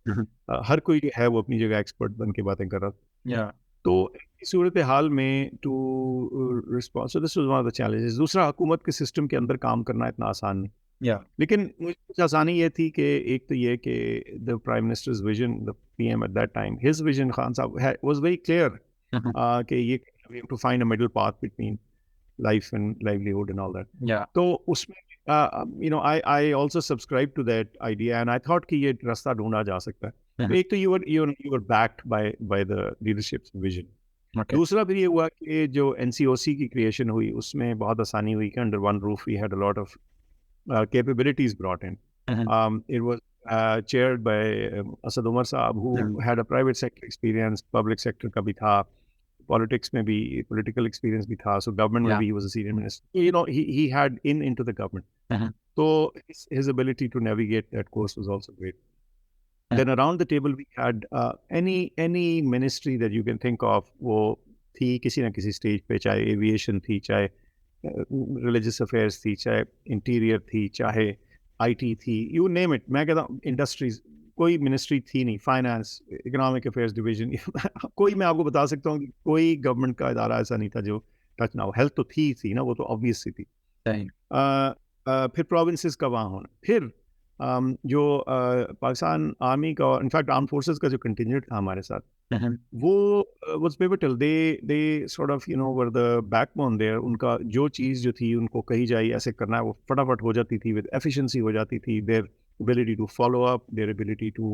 हर कोई है वो अपनी जगह expert बन के बातें कर रहा था. Yeah. तो इस सूरत हाल में to response, so this was one of the challenges. दूसरा, हुकूमत के सिस्टम के अंदर काम करना इतना आसान नहीं. Yeah. लेकिन मुझे कुछ आसानी ये थी कि एक तो ये कि the prime minister's vision, the PM at that time, his vision, Khan sahab, was very clear कि ये we have to find a middle path between life and livelihood and all that. Yeah. तो उसमें I also subscribe to that idea, and I thought कि ये रास्ता ढूंढा जा सकता है. तो एक तो you were backed by the leadership's vision. Okay. दूसरा फिर ये हुआ कि जो NCOC की creation हुई उसमें बहुत आसानी हुई कि under one roof we had a lot of capabilities brought in. It was chaired by Asad Umar Saab, who had a private sector experience, public sector का भी था, politics में भी, political experience भी था, so government में भी he was a senior minister. He had into the government. So his ability to navigate that course was also great. Then around the table we had any ministry that you can think of, वो थी किसी ना किसी stage पे, चाहे aviation थी, चाहे religious affairs थी, चाहे interior थी, चाहे IT थी, you name it. मैं कहता हूँ industries, कोई मिनिस्ट्री थी नहीं, फाइनेंस, इकोनॉमिक अफेयर्स डिवीजन, कोई, मैं आपको बता सकता हूँ कि कोई गवर्नमेंट का इदारा ऐसा नहीं था जो टच ना हो. हेल्थ तो थी ना, वो तो ऑब्वियस सी थी. फिर प्रोविंसेस का वहाँ होना, फिर जो पाकिस्तान आर्मी का, इनफैक्ट आर्म फोर्सेस का जो कंटिजेंट था हमारे साथ, वो was pivotal. They sort of were the backbone there. उनका जो चीज़ जो थी, उनको कही जाए ऐसे करना है, वो फटाफट हो जाती थी, विद एफिशिएंसी हो जाती थी. Their ability to follow up, their ability to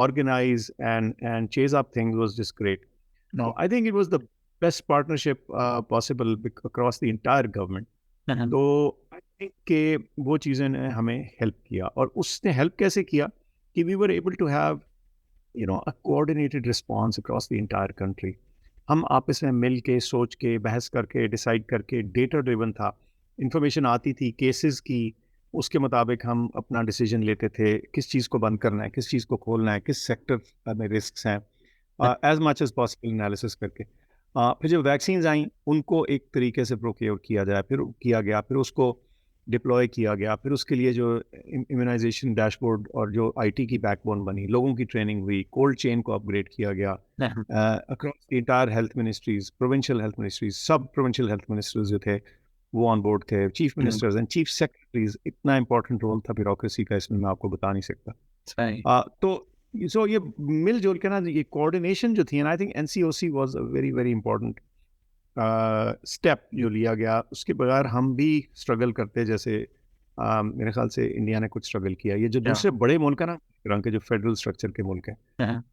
organize and chase up things was just great. No. So I think it was the best partnership possible across the entire government. तो I think कि वो चीज़ें ने हमें help किया. और उसने help कैसे किया कि we were able to have a coordinated response across the entire country. हम आपस में मिल के, सोच के, बहस करके, डिसाइड करके, डेटा ड्रिवन था. इंफॉर्मेशन आती थी केसेस की, उसके मुताबिक हम अपना डिसीजन लेते थे, किस चीज़ को बंद करना है, किस चीज़ को खोलना है, किस सेक्टर में रिस्क हैं, as much as possible analysis करके. फिर जब वैक्सीन्स आई, उनको एक तरीके से प्रोक्योर किया गया, फिर उसको डिप्लॉय किया गया, फिर उसके लिए जो इम्यूनाइजेशन डैशबोर्ड और जो IT की बैकबोन बनी, लोगों की ट्रेनिंग हुई, कोल्ड चेन को अपग्रेड किया गया across the entire health ministries, provincial health ministries, सब प्रोविंशियल हेल्थ मिनिस्टर्स जो थे वो ऑन बोर्ड थे, chief ministers and chief secretaries. इतना इंपॉर्टेंट रोल था ब्यूरोक्रेसी का, इसमें मैं आपको बता नहीं सकता. तो ये मिलजुल के ना, ये कोऑर्डिनेशन जो थी, I think NCOC was a very very important step जो लिया गया. उसके बगैर हम भी स्ट्रगल करते, जैसे मेरे ख्याल से इंडिया ने कुछ स्ट्रगल किया. ये जो दूसरे बड़े मुल्क है ना, रंग के जो फेडरल स्ट्रक्चर के मुल्क हैं,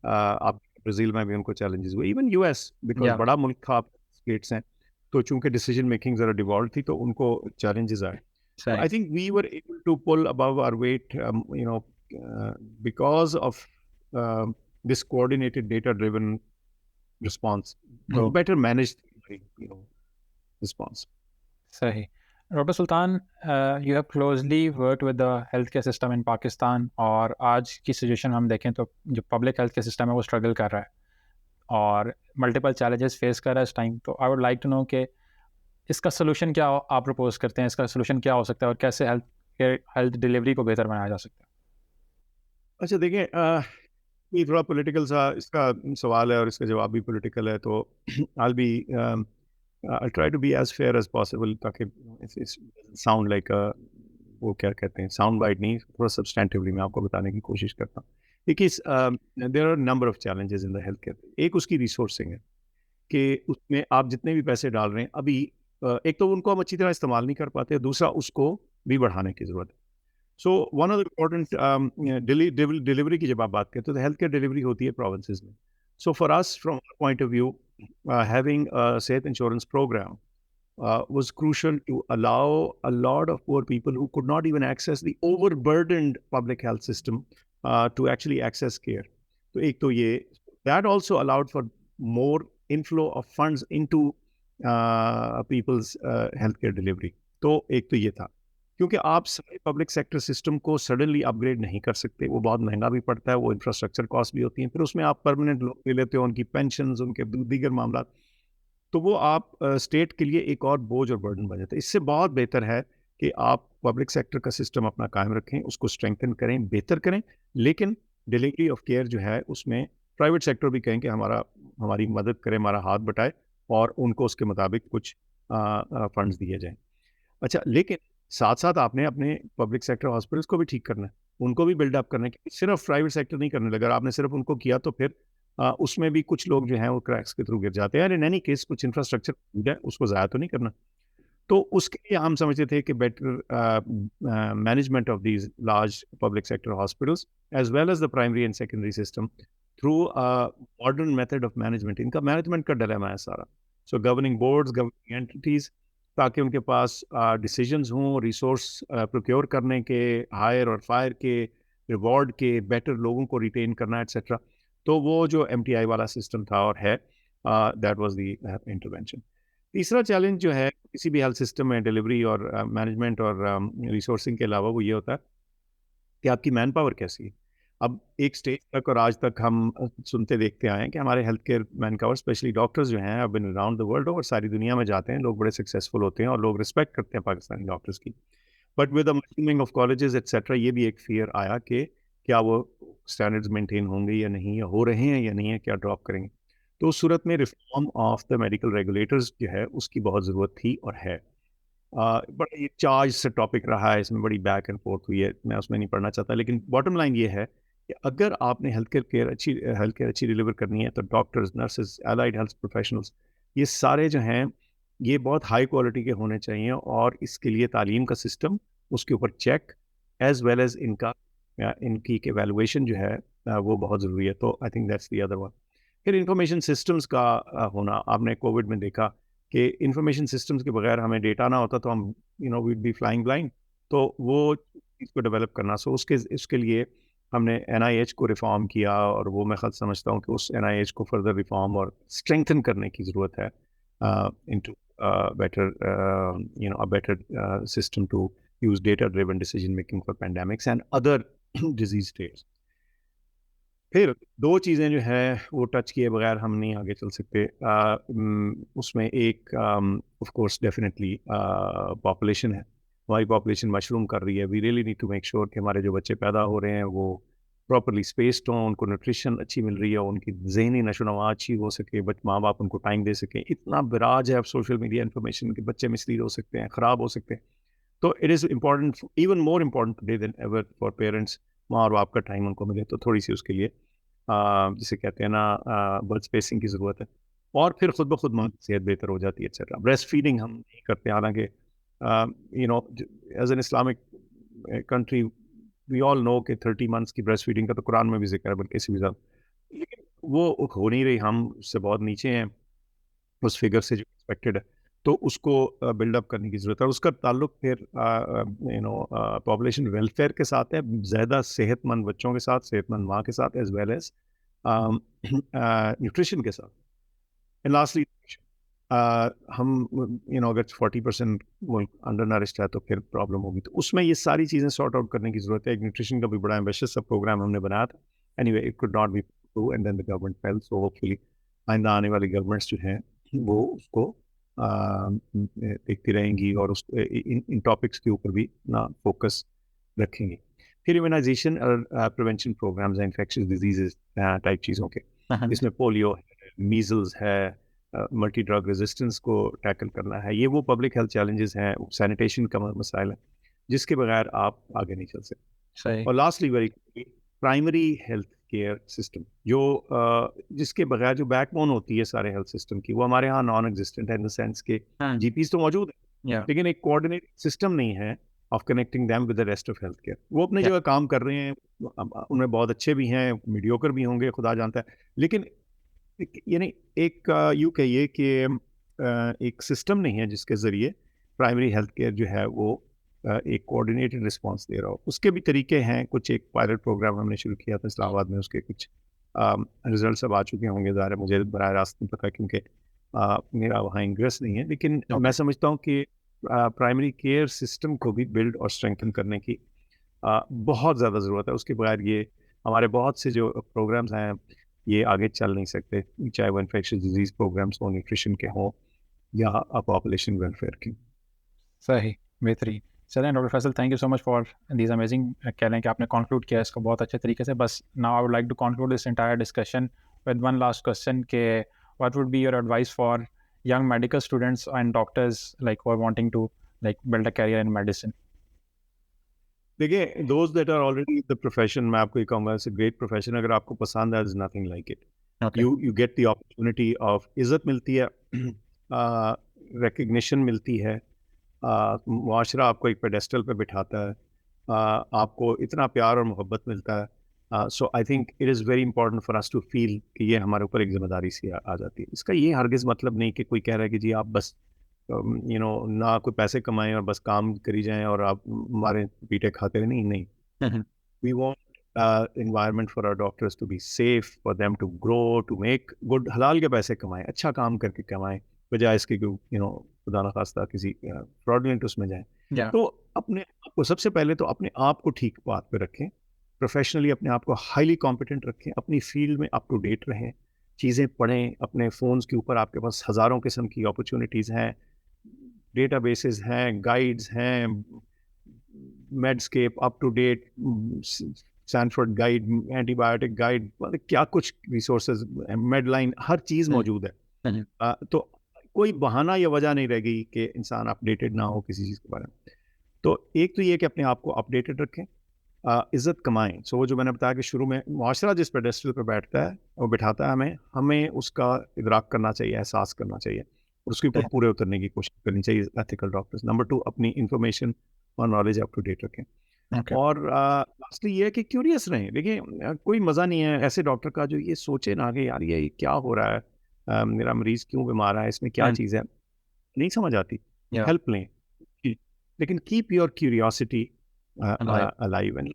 आप ब्राज़ील में भी उनको चैलेंजेस हुए, इवन US, बिकॉज बड़ा मुल्क था, स्टेट्स हैं, तो चूंकि डिसीजन मेकिंग ज़रा डिवॉल्व थी, तो उनको चैलेंजेस आए. I think we were able to pull above our weight, because of this coordinated data driven response, better managed response. Sahi. Dr. Sultan, you have closely worked with the healthcare system in Pakistan, और आज की situation हम देखें तो जो public health care system है वो struggle कर रहा है और मल्टीपल चैलेंजेस फेस कर रहा है इस टाइम. तो I would like to know कि इसका सोल्यूशन क्या आप प्रपोज करते हैं, इसका सोल्यूशन क्या हो सकता है और कैसे हेल्थ डिलीवरी को बेहतर बनाया जा सकता है. अच्छा देखिए, ये थोड़ा पॉलिटिकल सा इसका सवाल है और इसका जवाब भी पॉलिटिकल है, तो I'll try to be as fair as possible, ताकि it's sound like a, वो क्या कहते हैं, साउंड बाइट नहीं, थोड़ा सब्सटेंटिवली मैं आपको बताने की कोशिश करता हूँ. देखिए, there are number of challenges in the health care. एक उसकी रिसोर्सिंग है कि उसमें आप जितने भी पैसे डाल रहे हैं अभी, एक तो उनको हम अच्छी तरह इस्तेमाल नहीं कर पाते, दूसरा उसको भी बढ़ाने की ज़रूरत है. सो one of the important delivery की जब आप बात करते हो तो हेल्थ केयर डिलीवरी होती है प्रोविंसेस में. So for us, from point of view, having a health insurance program was crucial to allow a lot of poor people who could not even access the overburdened public health system to actually access care. So, ek to ye, that also allowed for more inflow of funds into people's healthcare delivery. तो एक तो ये था. क्योंकि आप सारे public sector system को suddenly upgrade नहीं कर सकते, वो बहुत महंगा भी पड़ता है, वो इंफ्रास्ट्रक्चर कॉस्ट भी होती है, फिर उसमें आप परमानेंट लोग ले लेते हो, उनकी पेंशन, उनके दीगर मामला, तो वो आप स्टेट के लिए एक और बोझ और बर्डन बन जाता है। इससे बहुत बेहतर है कि आप पब्लिक सेक्टर का सिस्टम अपना कायम रखें, उसको स्ट्रेंथन करें, बेहतर करें, लेकिन डिलीवरी ऑफ केयर जो है उसमें प्राइवेट सेक्टर भी कहें कि हमारी मदद करे, हमारा हाथ बटाए और उनको उसके मुताबिक कुछ फंड्स दिए जाएं। अच्छा, लेकिन साथ साथ आपने अपने पब्लिक सेक्टर हॉस्पिटल्स को भी ठीक करना है, उनको भी बिल्डअप करना है, क्योंकि सिर्फ प्राइवेट सेक्टर नहीं करने लगा, आपने सिर्फ उनको किया तो फिर उसमें भी कुछ लोग जो हैं वो क्रैक्स के थ्रू गिर जाते हैं। इन एनी केस कुछ इंफ्रास्ट्रक्चर है उसको ज़ाया तो नहीं करना। तो उसके लिए हम समझते थे कि better management of these large public sector hospitals as well as the primary and secondary system through modern method of management. इनका मैनेजमेंट का डिलेमा है सारा। So governing boards, governing entities, ताकि उनके पास डिसीजंस हों रिसोर्स प्रोक्योर करने के, हायर और फायर के, रिवॉर्ड के, बेटर लोगों को रिटेन करना एट्सेट्रा। तो वो जो MTI वाला सिस्टम था और है, दैट वाज द इंटरवेंशन। तीसरा चैलेंज जो है किसी भी हेल्थ सिस्टम में डिलीवरी और मैनेजमेंट और रिसोर्सिंग के अलावा वो ये होता है कि आपकी मैन पावर कैसी है। अब एक स्टेज तक और आज तक हम सुनते देखते आए हैं कि हमारे health care man power, specially doctors जो हैं, अब बिन अराउंड द वर्ल्ड और सारी दुनिया में जाते हैं, लोग बड़े सक्सेसफुल होते हैं और लोग रिस्पेक्ट करते हैं पाकिस्तानी डॉक्टर्स की। But with the machining of colleges etcetera, ये भी एक फियर आया कि क्या वो स्टैंडर्ड्स मेंटेन होंगे या नहीं, या हो रहे हैं या नहीं है, क्या ड्रॉप करेंगे। तो उस सूरत में reform of the medical regulators जो है उसकी बहुत ज़रूरत थी और है। बड़ा ये चार्ज से टॉपिक रहा है, इसमें बड़ी बैक एंड फोर्थ हुई है, मैं उसमें नहीं पढ़ना चाहता, लेकिन बॉटम लाइन ये है कि अगर आपने हेल्थ केयर अच्छी डिलीवर करनी है तो doctors, nurses, allied health professionals, ये सारे जो हैं ये बहुत हाई क्वालिटी के होने चाहिए, और इसके लिए तालीम का सिस्टम, उसके ऊपर चेक एज वेल एज इनकी एवेलुएशन जो है वो बहुत ज़रूरी है। तो I think that's the other one. फिर इंफॉर्मेशन सिस्टम्स का होना, आपने कोविड में देखा कि इंफॉर्मेशन सिस्टम्स के बगैर हमें डेटा ना होता तो हम वीड बी फ्लाइंग ब्लाइंड। तो वो इसको डेवलप करना, सो उसके लिए हमने NIH को रिफॉर्म किया, और वो मैं ख़ुद समझता हूँ कि उस NIH को फर्दर रिफॉर्म और स्ट्रेंथन करने की ज़रूरत है into better a better system to use data driven decision making for pandemics and other disease states. फिर दो चीज़ें जो है वो टच किए बगैर हम नहीं आगे चल सकते। उसमें एक ऑफ कोर्स डेफिनेटली पॉपुलेशन है। हमारी पॉपुलेशन मशरूम कर रही है। We really need to make sure कि हमारे जो बच्चे पैदा हो रहे हैं वो प्रॉपरली स्पेस्ड हों, उनको न्यूट्रिशन अच्छी मिल रही है, उनकी ज़हनी नशोनुमा अच्छी हो सके, बट माँ बाप उनको टाइम दे सकें। इतना बिराज है अब सोशल मीडिया इन्फॉर्मेशन के, बच्चे मिसलीड हो सकते हैं, ख़राब हो सकते हैं। तो it is important, even more important today then ever for parents, माँ और बाप का टाइम उनको मिले। तो थोड़ी सी उसके लिए जिसे कहते हैं ना बर्थ स्पेसिंग की ज़रूरत है, और फिर खुद ब खुद माँ की सेहत बेहतर हो जाती है एक्सेट्रा। ब्रेस्ट फीडिंग हम नहीं करते, हालांकि as an Islamic country we all know कि 30 मंथ्स की ब्रेस्ट फीडिंग का तो कुरान में भी जिक्र है, बल्कि किसी भी साथ, लेकिन वो हो नहीं रही, हम उससे बहुत नीचे हैं उस फिगर से जो एक्सपेक्टेड है। तो उसको बिल्डअप करने की ज़रूरत है। उसका ताल्लुक फिर पॉपुलेशन वेलफेयर के साथ है, ज़्यादा सेहतमंद बच्चों के साथ, सेहतमंद माँ के साथ, एज वेल एज न्यूट्रिशन के साथ। एंड लास्टली हम अगर 40% मुल्क अंडर नरिश्ड है तो फिर प्रॉब्लम होगी। तो उसमें ये सारी चीज़ें सॉर्ट आउट करने की ज़रूरत है। एक न्यूट्रिशन का भी बड़ा एम्बिशियस सा प्रोग्राम हमने बनाया था। Anyway it could not be true and then the government fail. So hopefully आइंदा आने वाली गवर्नमेंट्स जो हैं वो उसको देखती रहेंगी और इन टॉपिक्स के ऊपर भी ना फोकस रखेंगी। फिर इम्यूनाइजेशन और प्रिवेंशन प्रोग्राम्स हैं इन्फेक्शियस डिजीज़ टाइप चीज़ों के, इसमें पोलियो है, मीजल्स है, मल्टी ड्रग रेजिस्टेंस को टैकल करना है। ये वो पब्लिक हेल्थ चैलेंजेस हैं, सैनिटेशन का मसाइल है, जिसके बगैर आप आगे नहीं चल सकते। सही। और lastly very primary health care system, जो जिसके बगैर जो बैकबोन होती है सारे हेल्थ सिस्टम की, वो हमारे यहाँ नॉन एग्जिस्टेंट है, इन द सेंस के GPs तो मौजूद है, लेकिन एक कोऑर्डिनेट सिस्टम नहीं है of connecting them with the rest of health care. वो अपनी जगह काम कर रहे हैं, उनमें बहुत अच्छे भी हैं, मीडियोकर भी होंगे, खुदा जानता है, लेकिन यानी एक यूँ कहिए कि एक सिस्टम नहीं है जिसके ज़रिए प्राइमरी हेल्थ केयर जो है वो एक कोऑर्डिनेटेड रिस्पांस दे रहा हो। उसके भी तरीके हैं कुछ। एक पायलट प्रोग्राम हमने शुरू किया था इस्लामाबाद में, उसके कुछ रिजल्ट्स अब आ चुके होंगे, ज़ाहिर मुझे बराह रास्त नहीं पता क्योंकि मेरा वहाँ इंग्रेस नहीं है, लेकिन मैं समझता हूँ कि प्राइमरी केयर सिस्टम को भी बिल्ड और स्ट्रेंथन करने की बहुत ज़्यादा ज़रूरत है। उसके बगैर ये हमारे बहुत से जो प्रोग्राम्स हैं ये आगे चल नहीं सकते, चाहे वो इन्फेक्शियस डिजीज़ प्रोग्राम्स हो, न्यूट्रिशन के हों या पॉपुलेशन वेलफेयर के। सही, बेहतरीन। चलें doctor Faisal, thank you so much for these amazing, कह लें कि आपने कंक्लूड किया इसको बहुत अच्छे तरीके से। बस now I would like to conclude this entire discussion with one last question के what would be your advice for young medical students and doctors like who are wanting to like build a career in medicine? देखिए, those that are already in the profession, मैं आपको ये कहूँगा it's a great profession, अगर आपको पसंद है, there's nothing like it. Okay. You get the opportunity of इज़्ज़त मिलती है, recognition मिलती है, मुआशरा आपको एक पेडेस्टल पे बिठाता है, आपको इतना प्यार और मोहब्बत मिलता है। So I think it is very important for us to feel कि ये हमारे ऊपर एक जिम्मेदारी सी आ जाती है। इसका ये हरगिज़ मतलब नहीं कि कोई कह रहा है कि जी आप बस ना कोई पैसे कमाएं और बस काम करी जाएं और आप हमारे पीटे खाते रहें। नहीं। We want environment for our doctors to be safe, for them to grow, to make good, हलाल के पैसे कमाएं, अच्छा काम करके कमाएं, बजाय इसके खुदा ना खास्ता किसी फ्रॉडलेंट उसमें जाएं। तो अपने आप को सबसे पहले तो अपने आप को ठीक बात पे रखें, प्रोफेशनली अपने आप को हाईली कॉम्पिटेंट रखें, अपनी फील्ड में अप टू डेट रहें, चीज़ें पढ़ें, अपने फ़ोन्स के ऊपर आपके पास हज़ारों किस्म की अपॉर्चुनिटीज़ हैं, डेटाबेसेस हैं, गाइड्स हैं, Medscape up to date, Sanford guide, antibiotic guide, मतलब क्या कुछ रिसोर्सेज, मेडलाइन, हर चीज़ मौजूद है। तो कोई बहाना या वजह नहीं रहेगी कि इंसान अपडेटेड ना हो किसी चीज़ के बारे में। तो एक तो ये कि अपने आप को अपडेटेड रखें, इज़्ज़त कमाएं। सो वो जो मैंने बताया कि शुरू में मुआशरा जिस पेडेस्टल पर बैठता है वो बिठाता है हमें उसका इदराक करना चाहिए, एहसास करना चाहिए और उसके ऊपर पूरे उतरने की कोशिश करनी चाहिए एथिकल डॉक्टर्स। नंबर 2, अपनी इंफॉर्मेशन और नॉलेज अप टू डेट रखें। और लास्टली ये है कि क्यूरियस रहें। देखिए, कोई मज़ा नहीं है ऐसे डॉक्टर का जो ये सोचे ना कि यार ये क्या हो रहा है, मेरा मरीज़ क्यों बीमार है, इसमें क्या चीज़ है, नहीं समझ आती, हेल्प लें। लेकिन keep your curiosity alive and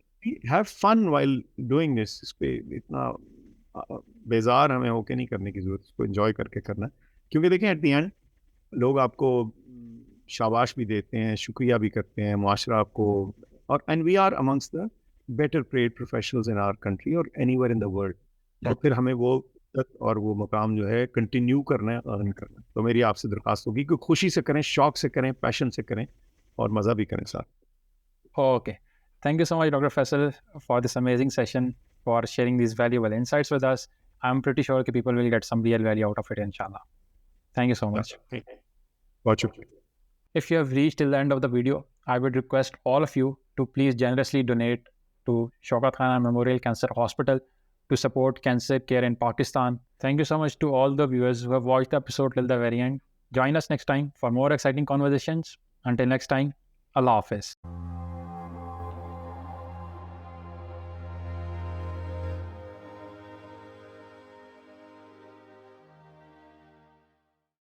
have fun while doing this। इस पे इतना बेजार हमें होके नहीं करने की ज़रूरत, इसको एंजॉय करके करना है। क्योंकि देखें एट द एंड लोग आपको शाबाश भी देते हैं, शुक्रिया भी करते हैं, मुआशरा आपको, और and we are amongst the better paid professionals in our country और एनीवेयर इन द वर्ल्ड। तो फिर हमें वो और वो मकाम जो है कंटिन्यू करना है, अर्न करना है। तो मेरी आपसे दरख्वास्त होगी कि खुशी से करें, शौक से करें, पैशन से करें और मज़ा भी करें साथ। Okay. Thank you so much, Dr. Faisal, for this amazing session, for sharing these valuable insights with us. I'm pretty sure that people will get some real value out of it, inshallah. Thank you so much. If you have reached till the end of the video, I would request all of you to please generously donate to Shaukat Memorial Cancer Hospital to support cancer care in Pakistan. Thank you so much to all the viewers who have watched the episode till the very end. Join us next time for more exciting conversations. Until next time, Allah Hafiz.